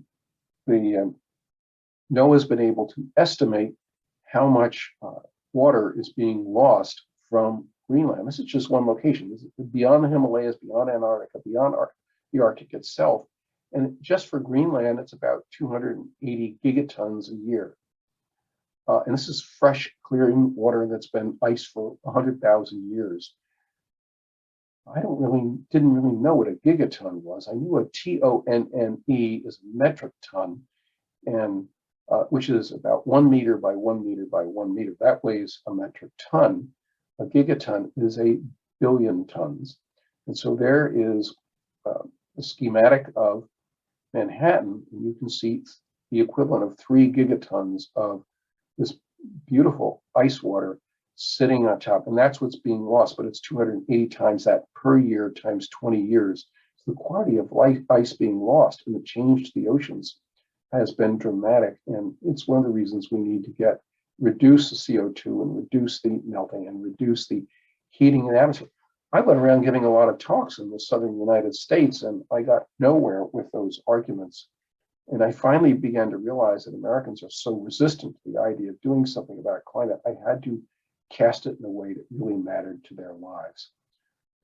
been able to estimate how much water is being lost from Greenland. This is just one location. This is beyond the Himalayas, beyond Antarctica, beyond the Arctic itself. And just for Greenland, it's about 280 gigatons a year. And this is fresh, clear water that's been ice for 100,000 years. I didn't really know what a gigaton was. I knew a TONNE is a metric ton, and which is about 1 meter by 1 meter by 1 meter. That weighs a metric ton. A gigaton is 8 billion tons. And so there is a schematic of Manhattan, and you can see the equivalent of 3 gigatons of this beautiful ice water sitting on top, and that's what's being lost, but it's 280 times that per year times 20 years. So the quantity of ice being lost and the change to the oceans has been dramatic, and it's one of the reasons we need to get reduce the CO2 and reduce the melting and reduce the heating in the atmosphere. I went around giving a lot of talks in the southern United States, and I got nowhere with those arguments. And I finally began to realize that Americans are so resistant to the idea of doing something about climate. I had to cast it in a way that really mattered to their lives.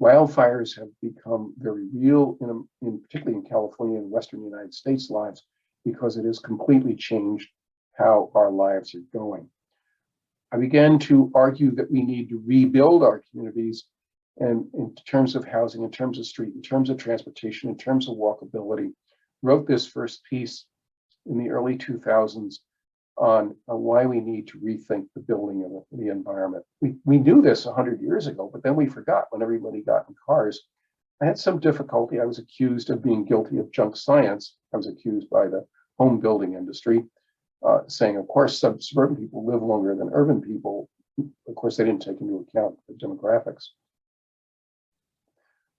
Wildfires have become very real, particularly in California and Western United States lives, because it has completely changed how our lives are going. I began to argue that we need to rebuild our communities, and in terms of housing, in terms of street, in terms of transportation, in terms of walkability. Wrote this first piece in the early 2000s on why we need to rethink the building of the environment. We knew this 100 years ago, but then we forgot when everybody got in cars. I had some difficulty. I was accused of being guilty of junk science. I was accused by the home building industry, saying, of course, suburban people live longer than urban people. Of course, they didn't take into account the demographics.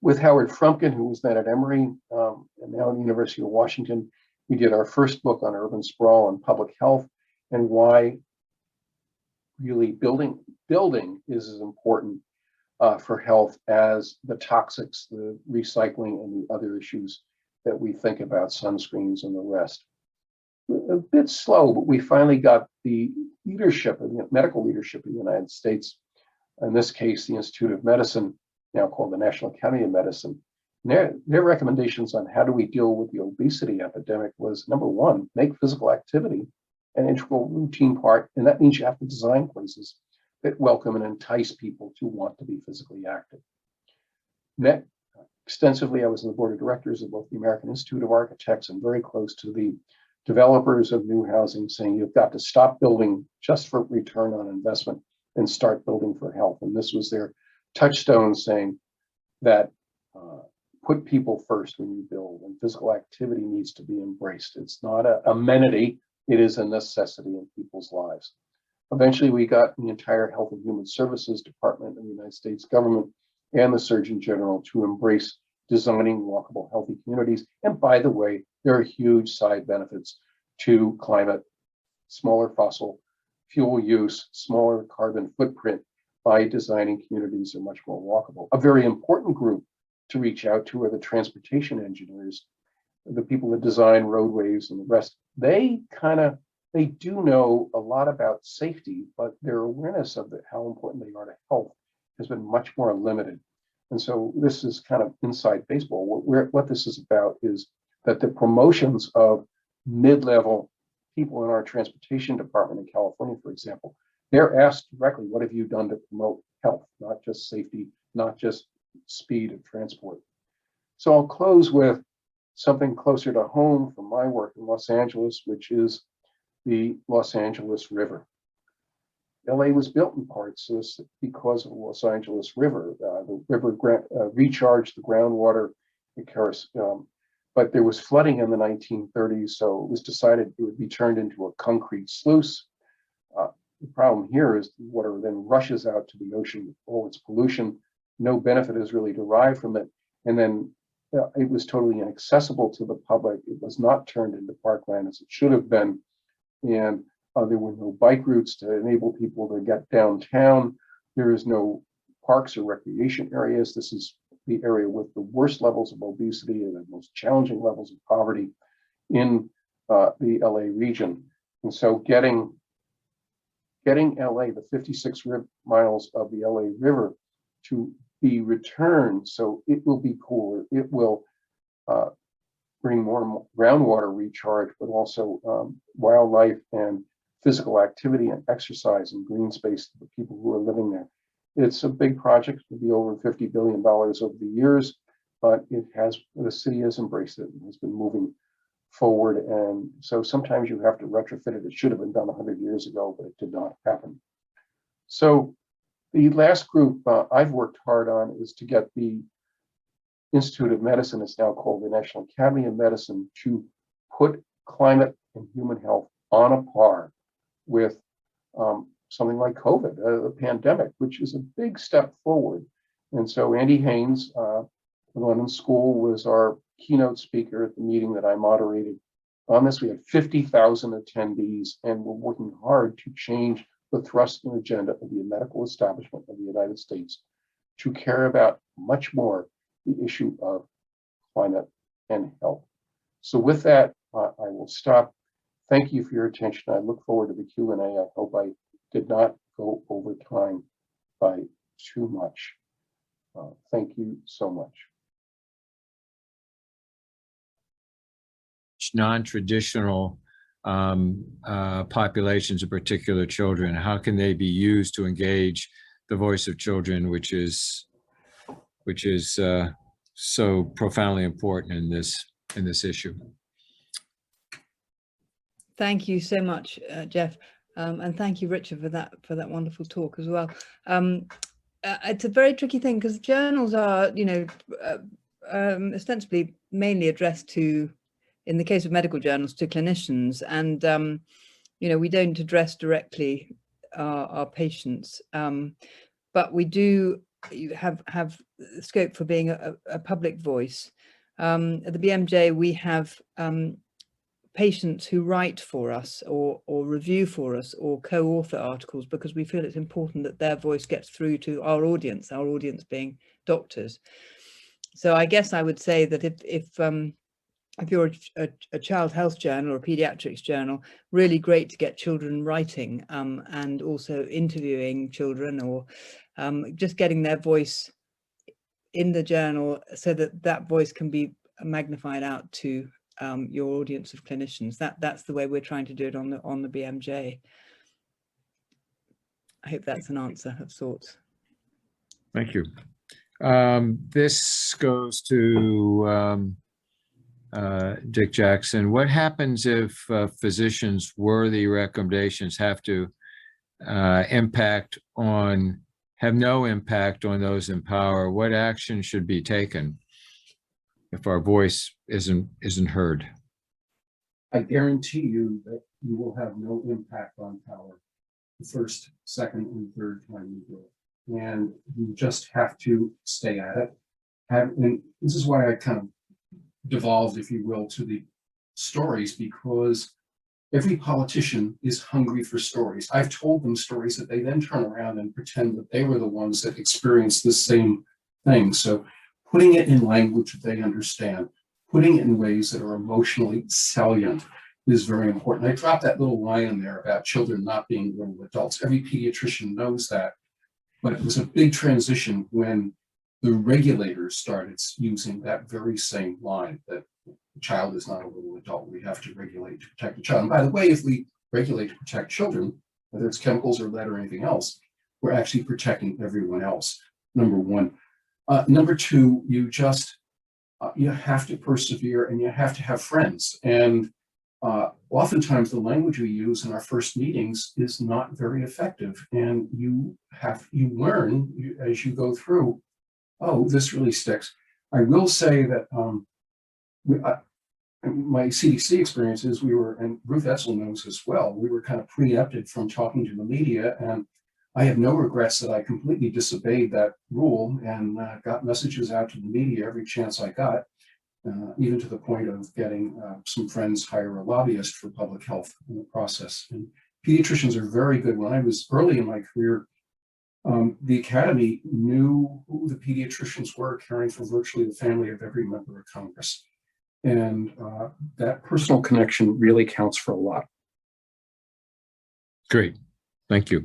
With Howard Frumkin, who was then at Emory and now at the University of Washington, we did our first book on urban sprawl and public health, and why really building is as important for health as the toxics, the recycling, and the other issues that we think about, sunscreens and the rest. A bit slow, but we finally got the leadership, medical leadership in the United States, in this case, the Institute of Medicine, now called the National Academy of Medicine. Their recommendations on how do we deal with the obesity epidemic was, number one, make physical activity an integral routine part, and that means you have to design places that welcome and entice people to want to be physically active. Met extensively, I was on the board of directors of both the American Institute of Architects and very close to the developers of new housing, saying you've got to stop building just for return on investment and start building for health. And this was their touchstone, saying that put people first when you build, and physical activity needs to be embraced. It's not an amenity, it is a necessity in people's lives. Eventually, we got the entire Health and Human Services Department in the United States government and the Surgeon General to embrace designing walkable, healthy communities. And by the way, there are huge side benefits to climate: smaller fossil fuel use, smaller carbon footprint by designing communities that are much more walkable. A very important group to reach out to are the transportation engineers, the people that design roadways and the rest. They do know a lot about safety, but their awareness of how important they are to health has been much more limited. And so this is kind of inside baseball. What this is about is that the promotions of mid-level people in our transportation department in California, for example, they're asked directly, what have you done to promote health, not just safety, not just speed of transport? So I'll close with something closer to home from my work in Los Angeles, which is the Los Angeles River. LA was built in parts because of the Los Angeles River. The river recharged the groundwater, but there was flooding in the 1930s, so it was decided it would be turned into a concrete sluice. The problem here is the water then rushes out to the ocean with all its pollution. No benefit is really derived from it. And then it was totally inaccessible to the public. It was not turned into parkland as it should have been. And there were no bike routes to enable people to get downtown. There is no parks or recreation areas. This is the area with the worst levels of obesity and the most challenging levels of poverty in the LA region. And so getting LA, the 56 miles of the LA River, to be returned so it will be cooler, it will bring more groundwater recharge, but also wildlife and physical activity and exercise and green space to the people who are living there. It's a big project, it'll be over $50 billion over the years, but the city has embraced it and has been moving forward. And so sometimes you have to retrofit it. It should have been done 100 years ago, but it did not happen. So the last group I've worked hard on is to get the Institute of Medicine, it's now called the National Academy of Medicine, to put climate and human health on a par with something like COVID, the pandemic, which is a big step forward. And so Andy Haynes, the London School, was our keynote speaker at the meeting that I moderated on this. We had 50,000 attendees, and we're working hard to change the thrust and agenda of the medical establishment of the United States to care about much more the issue of climate and health. So with that, I will stop. Thank you for your attention. I look forward to the Q&A. I hope I did not go over time by too much. Thank you so much. Non-traditional populations, in particular children, how can they be used to engage the voice of children, which is so profoundly important in this issue? Thank you so much, Jeff, and thank you, Richard, for that wonderful talk as well. It's a very tricky thing because journals are, ostensibly mainly addressed to, in the case of medical journals, to clinicians, and we don't address directly our patients, but we do have scope for being a public voice. At the BMJ, we have patients who write for us or review for us or co-author articles because we feel it's important that their voice gets through to our audience being doctors. So I guess I would say that if you're a child health journal or a pediatrics journal, really great to get children writing and also interviewing children or just getting their voice in the journal so that voice can be magnified out to your audience of clinicians. That's the way we're trying to do it on the BMJ. I hope that's an answer of sorts. Thank you. This goes to Dick Jackson. What happens if physicians' worthy recommendations have no impact on those in power? What action should be taken if our voice isn't heard? I guarantee you that you will have no impact on power the first, second, and third time you do it. And you just have to stay at it. And this is why I kind of devolved, if you will, to the stories, because every politician is hungry for stories. I've told them stories that they then turn around and pretend that they were the ones that experienced the same thing. So putting it in language that they understand, putting it in ways that are emotionally salient is very important. I dropped that little line in there about children not being little adults. Every pediatrician knows that, but it was a big transition when the regulators started using that very same line, that the child is not a little adult. We have to regulate to protect the child. And by the way, if we regulate to protect children, whether it's chemicals or lead or anything else, we're actually protecting everyone else, number one. Number two, you have to persevere and you have to have friends. And oftentimes the language we use in our first meetings is not very effective. And you learn as you go through, oh, this really sticks. I will say that my CDC experiences, and Ruth Etzel knows as well, we were kind of preempted from talking to the media, and I have no regrets that I completely disobeyed that rule and got messages out to the media every chance I got, even to the point of getting some friends hire a lobbyist for public health in the process. And pediatricians are very good. When I was early in my career, the Academy knew who the pediatricians were, caring for virtually the family of every member of Congress. And that personal connection really counts for a lot. Great. Thank you.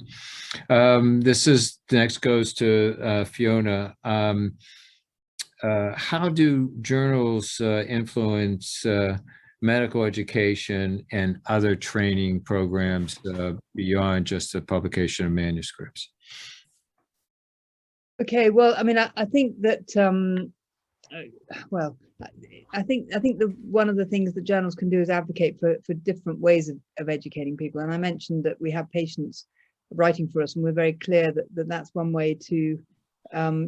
Next goes to Fiona. How do journals influence medical education and other training programs beyond just the publication of manuscripts? Okay, well, I mean, I think that, I think one of the things that journals can do is advocate for different ways of educating people. And I mentioned that we have patients writing for us, and we're very clear that that's one way to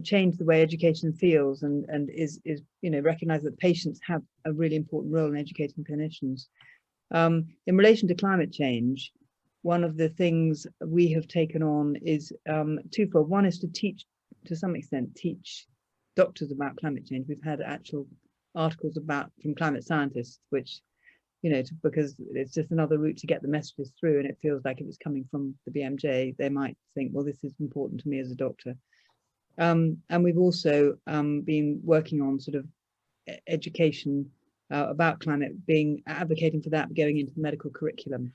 change the way education feels and is recognize that patients have a really important role in educating clinicians. In relation to climate change, one of the things we have taken on is twofold. One is to some extent teach doctors about climate change. We've had actual articles from climate scientists which because it's just another route to get the messages through. And it feels like if it's coming from the BMJ, they might think, well, this is important to me as a doctor. And we've also been working on sort of education about climate, advocating for that going into the medical curriculum,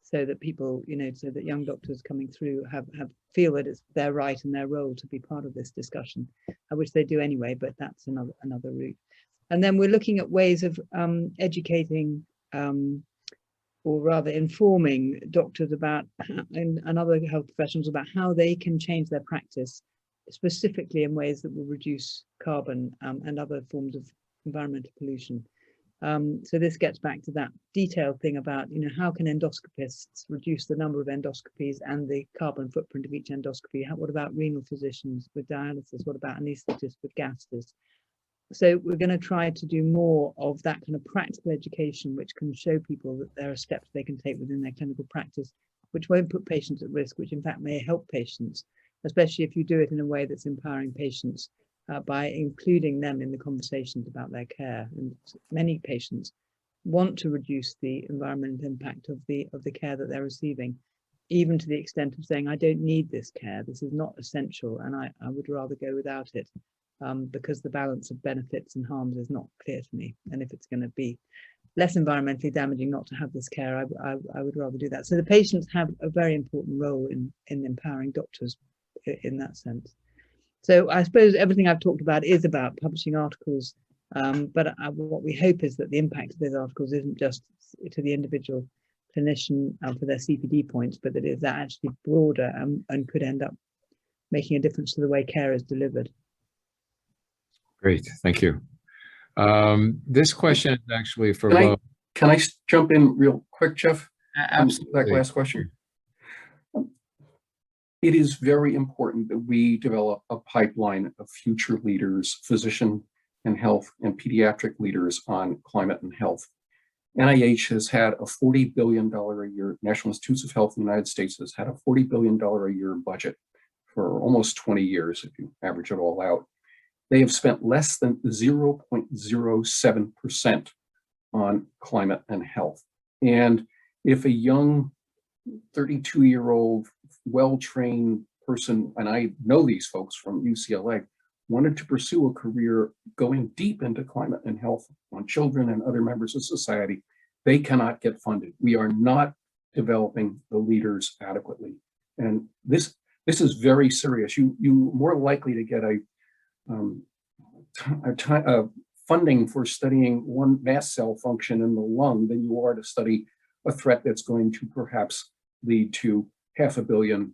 so that people, so that young doctors coming through feel that it's their right and their role to be part of this discussion, which they do anyway, but that's another route. And then we're looking at ways of educating, or rather informing doctors about and other health professionals about how they can change their practice, specifically in ways that will reduce carbon and other forms of environmental pollution. So this gets back to that detailed thing about, how can endoscopists reduce the number of endoscopies and the carbon footprint of each endoscopy? What about renal physicians with dialysis? What about anaesthetists with gases? So we're going to try to do more of that kind of practical education, which can show people that there are steps they can take within their clinical practice, which won't put patients at risk, which in fact may help patients, especially if you do it in a way that's empowering patients by including them in the conversations about their care. And many patients want to reduce the environmental impact of the care that they're receiving, even to the extent of saying, I don't need this care, this is not essential, and I would rather go without it. Because the balance of benefits and harms is not clear to me. And if it's going to be less environmentally damaging not to have this care, I would rather do that. So the patients have a very important role in empowering doctors in that sense. So I suppose everything I've talked about is about publishing articles, but what we hope is that the impact of those articles isn't just to the individual clinician for their CPD points, but that it is actually broader and could end up making a difference to the way care is delivered. Great, thank you. This question is actually for both. Can I jump in real quick, Jeff? Absolutely. That last question. It is very important that we develop a pipeline of future leaders, physician and health and pediatric leaders on climate and health. NIH has had a $40 billion a year, National Institutes of Health in the United States has had a $40 billion a year budget for almost 20 years, if you average it all out. They have spent less than 0.07% on climate and health. And if a young 32-year-old, well-trained person, and I know these folks from UCLA, wanted to pursue a career going deep into climate and health on children and other members of society, they cannot get funded. We are not developing the leaders adequately. And this is very serious. You're more likely to get a funding for studying one mast cell function in the lung than you are to study a threat that's going to perhaps lead to 500 million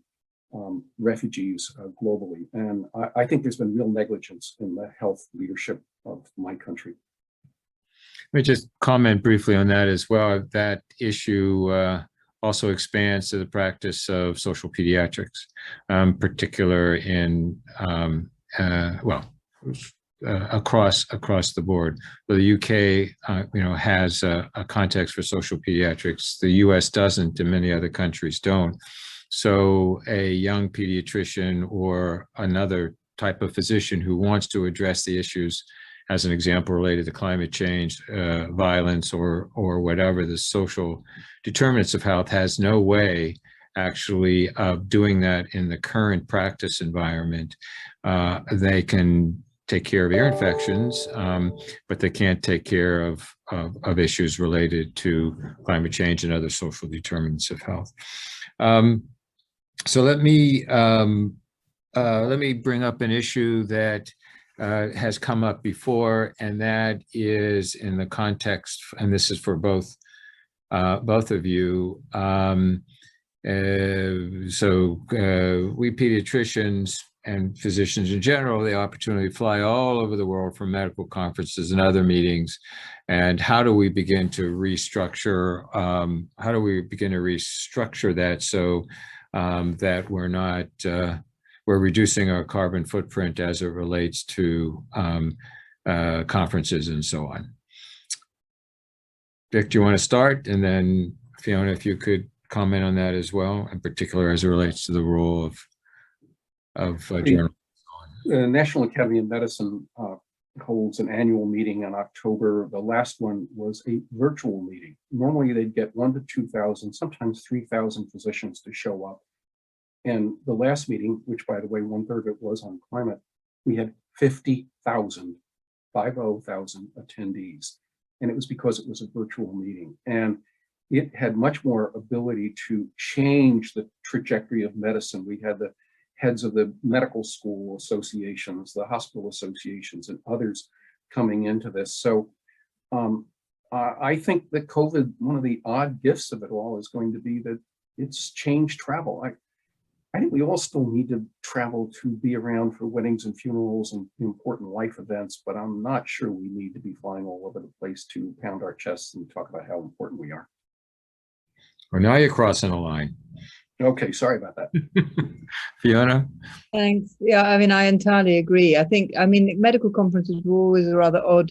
refugees globally. And I think there's been real negligence in the health leadership of my country. Let me just comment briefly on that as well. That issue also expands to the practice of social pediatrics, particular in across the board. The UK, has a context for social pediatrics. The US doesn't, and many other countries don't. So a young pediatrician or another type of physician who wants to address the issues, as an example, related to climate change, violence, or whatever, the social determinants of health, has no way actually of doing that in the current practice environment. They can take care of ear infections, but they can't take care of issues related to climate change and other social determinants of health. So let me bring up an issue that has come up before, and that is in the context, and this is for both of you. We pediatricians and physicians in general, the opportunity to fly all over the world for medical conferences and other meetings. And how do we begin to restructure? That so that we're not we're reducing our carbon footprint as it relates to conferences and so on. Dick, do you want to start? And then Fiona, if you could comment on that as well, in particular as it relates to the role of journalism. The National Academy of Medicine holds an annual meeting in October. The last one was a virtual meeting. Normally they'd get 1,000 to 2,000, sometimes 3,000 physicians to show up. And the last meeting, which by the way, 1/3 of it was on climate, we had 50,000 attendees. And it was because it was a virtual meeting. And it had much more ability to change the trajectory of medicine. We had the heads of the medical school associations, the hospital associations, and others coming into this. So I think that COVID, one of the odd gifts of it all is going to be that it's changed travel. I think we all still need to travel to be around for weddings and funerals and important life events, but I'm not sure we need to be flying all over the place to pound our chests and talk about how important we are. Well, now you're crossing a line. Okay, sorry about that. Fiona? Thanks. Yeah, I mean, I entirely agree. I medical conferences were always a rather odd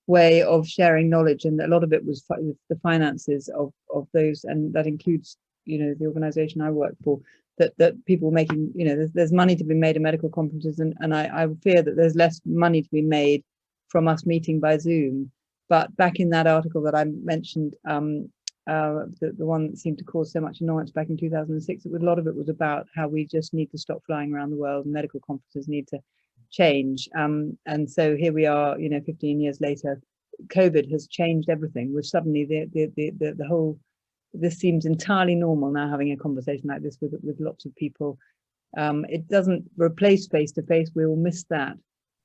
way of sharing knowledge, and a lot of it was the finances of those, and that includes, the organization I work for, that people making, there's money to be made in medical conferences, and I fear that there's less money to be made from us meeting by Zoom. But back in that article that I mentioned, the one that seemed to cause so much annoyance back in 2006, a lot of it was about how we just need to stop flying around the world, and medical conferences need to change. And so here we are, 15 years later, COVID has changed everything. We've suddenly the whole, this seems entirely normal now, having a conversation like this with lots of people. It doesn't replace face-to-face. We will miss that.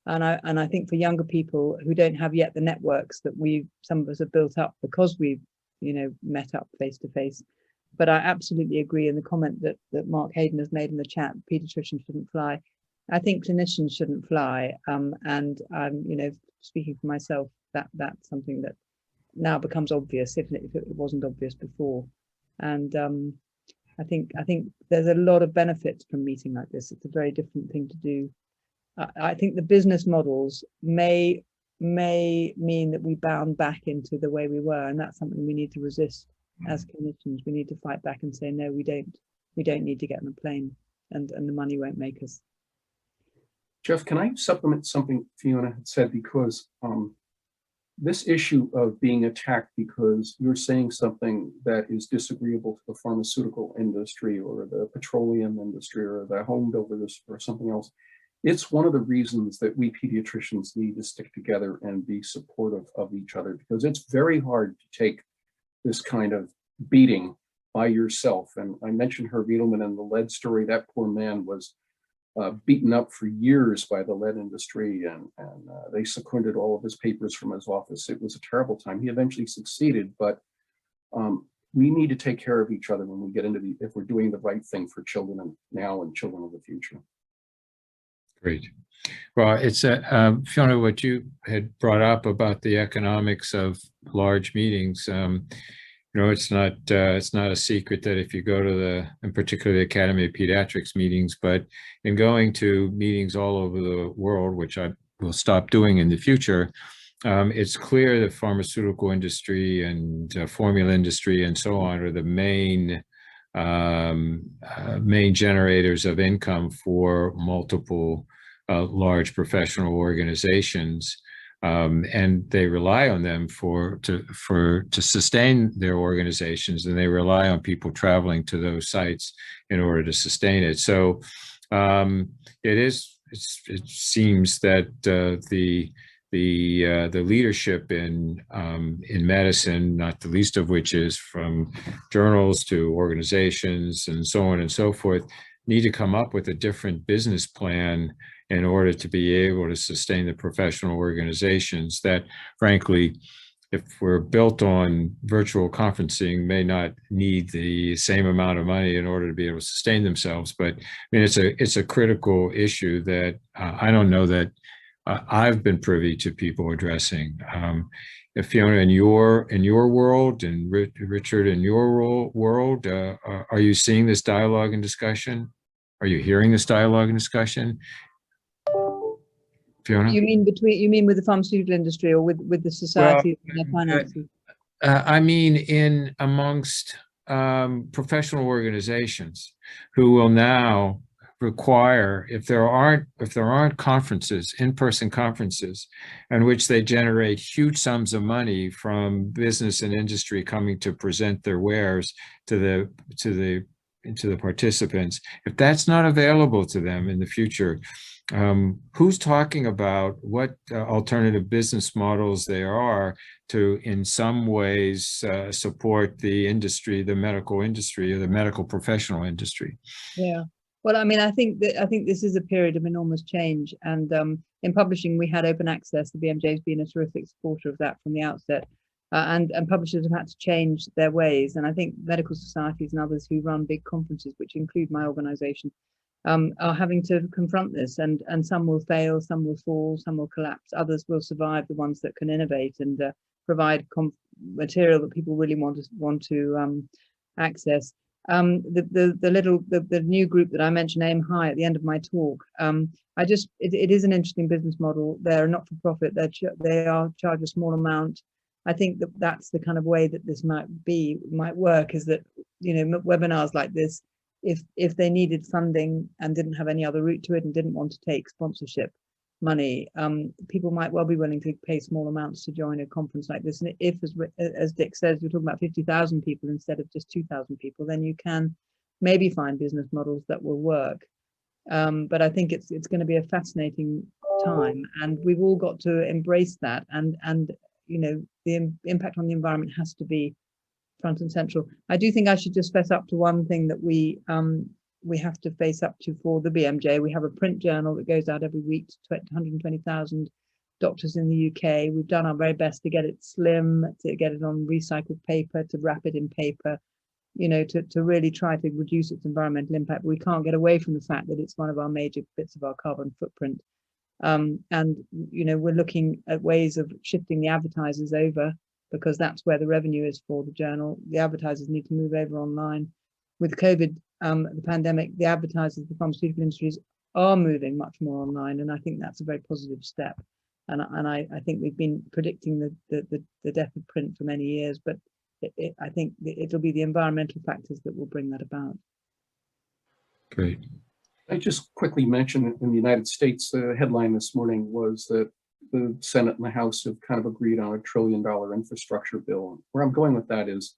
And I think for younger people who don't have yet the networks that some of us have built up because we've met up face to face. But I absolutely agree in the comment that Mark Hayden has made in the chat, pediatricians shouldn't fly. I think clinicians shouldn't fly. And speaking for myself, that's something that now becomes obvious if it wasn't obvious before. And I think there's a lot of benefits from meeting like this. It's a very different thing to do. I think the business models may mean that we bound back into the way we were, and that's something we need to resist as clinicians. We need to fight back and say, no, we don't need to get on a plane, and the money won't make us. Jeff, can I supplement something Fiona had said? Because this issue of being attacked because you're saying something that is disagreeable to the pharmaceutical industry or the petroleum industry or the home builders or something else, it's one of the reasons that we pediatricians need to stick together and be supportive of each other, because it's very hard to take this kind of beating by yourself. And I mentioned Herb Edelman and the lead story. That poor man was beaten up for years by the lead industry, and they seconded all of his papers from his office. It was a terrible time. He eventually succeeded, but we need to take care of each other when we get into if we're doing the right thing for children and now and children of the future. Great. Well, it's Fiona, what you had brought up about the economics of large meetings. It's not a secret that if you go to in particular the Academy of Pediatrics meetings, but in going to meetings all over the world, which I will stop doing in the future, it's clear the pharmaceutical industry and formula industry and so on are the main generators of income for multiple large professional organizations, and they rely on them to sustain their organizations, and they rely on people traveling to those sites in order to sustain it. So it seems that the leadership in medicine, not the least of which is from journals to organizations and so on and so forth, need to come up with a different business plan in order to be able to sustain the professional organizations that, frankly, if we're built on virtual conferencing, may not need the same amount of money in order to be able to sustain themselves. But I mean, it's a critical issue that I don't know that I've been privy to people addressing. If Fiona, in your world, and Richard, in your world, are you seeing this dialogue and discussion? Are you hearing this dialogue and discussion? Fiona? You mean with the pharmaceutical industry or with the society and their finances? I mean in amongst professional organizations who will now, require, if there aren't conferences, in-person conferences, in which they generate huge sums of money from business and industry coming to present their wares to the participants, if that's not available to them in the future, who's talking about what alternative business models there are to, in some ways, support the industry, the medical industry, or the medical professional industry? Yeah. Well, I mean, I think this is a period of enormous change, and in publishing, we had open access. The BMJ's been a terrific supporter of that from the outset, and publishers have had to change their ways. And I think medical societies and others who run big conferences, which include my organisation, are having to confront this. And some will fail, some will fall, some will collapse. Others will survive. The ones that can innovate and provide material that people really want to access. The new group that I mentioned, Aim High, at the end of my talk, it is an interesting business model. They're not for profit. They charge a small amount. I think that's the kind of way that this might work, is that, you know, webinars like this, if they needed funding and didn't have any other route to it and didn't want to take sponsorship money, people might well be willing to pay small amounts to join a conference like this. And if, as Dick says, you're talking about 50,000 people instead of just 2,000 people, then you can maybe find business models that will work. But I think it's going to be a fascinating time, and we've all got to embrace that. And you know, the impact on the environment has to be front and central. I do think I should just fess up to one thing that we have to face up to for the BMJ. We have a print journal that goes out every week to 120,000 doctors in the UK. We've done our very best to get it slim, to get it on recycled paper, to wrap it in paper, you know, to really try to reduce its environmental impact. But we can't get away from the fact that it's one of our major bits of our carbon footprint. And, you know, we're looking at ways of shifting the advertisers over, because that's where the revenue is for the journal. The advertisers need to move over online. With COVID, the pandemic, the advertisers, the pharmaceutical industries are moving much more online, and I think that's a very positive step. And I think we've been predicting the death of print for many years, but I think it'll be the environmental factors that will bring that about. Great. I just quickly mentioned in the United States, the headline this morning was that the Senate and the House have kind of agreed on $1 trillion infrastructure bill. Where I'm going with that is,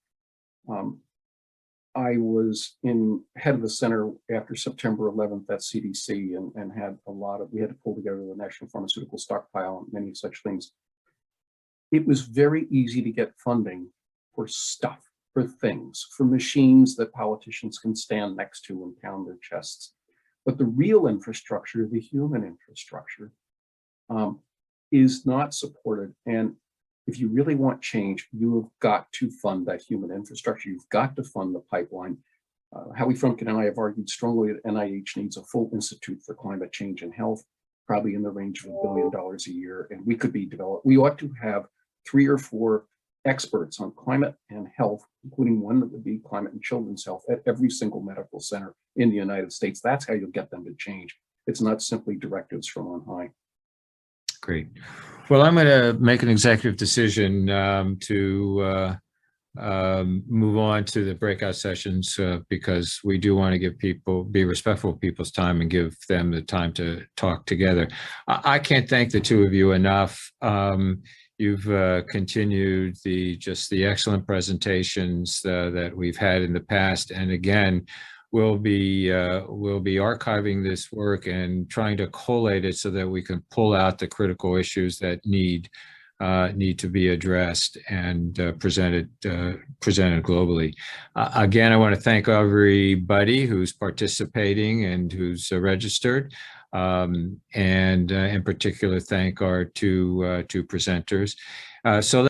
I was head of the center after September 11th at CDC, and had we had to pull together the National Pharmaceutical Stockpile and many such things. It was very easy to get funding for stuff, for things, for machines that politicians can stand next to and pound their chests. But the real infrastructure, the human infrastructure, is not supported. And if you really want change, you have got to fund that human infrastructure. You've got to fund the pipeline. Howie Frumkin and I have argued strongly that NIH needs a full Institute for Climate Change and Health, probably in the range of $1 billion a year. And we could be developed. We ought to have 3 or 4 experts on climate and health, including one that would be climate and children's health, at every single medical center in the United States. That's how you'll get them to change. It's not simply directives from on high. Great. Well, I'm going to make an executive decision to move on to the breakout sessions, because we do want to be respectful of people's time and give them the time to talk together. I can't thank the two of you enough. You've continued the excellent presentations that we've had in the past, and again, we'll be archiving this work and trying to collate it so that we can pull out the critical issues that need to be addressed and presented globally. Again, I want to thank everybody who's participating and who's registered. And in particular, thank our two presenters. So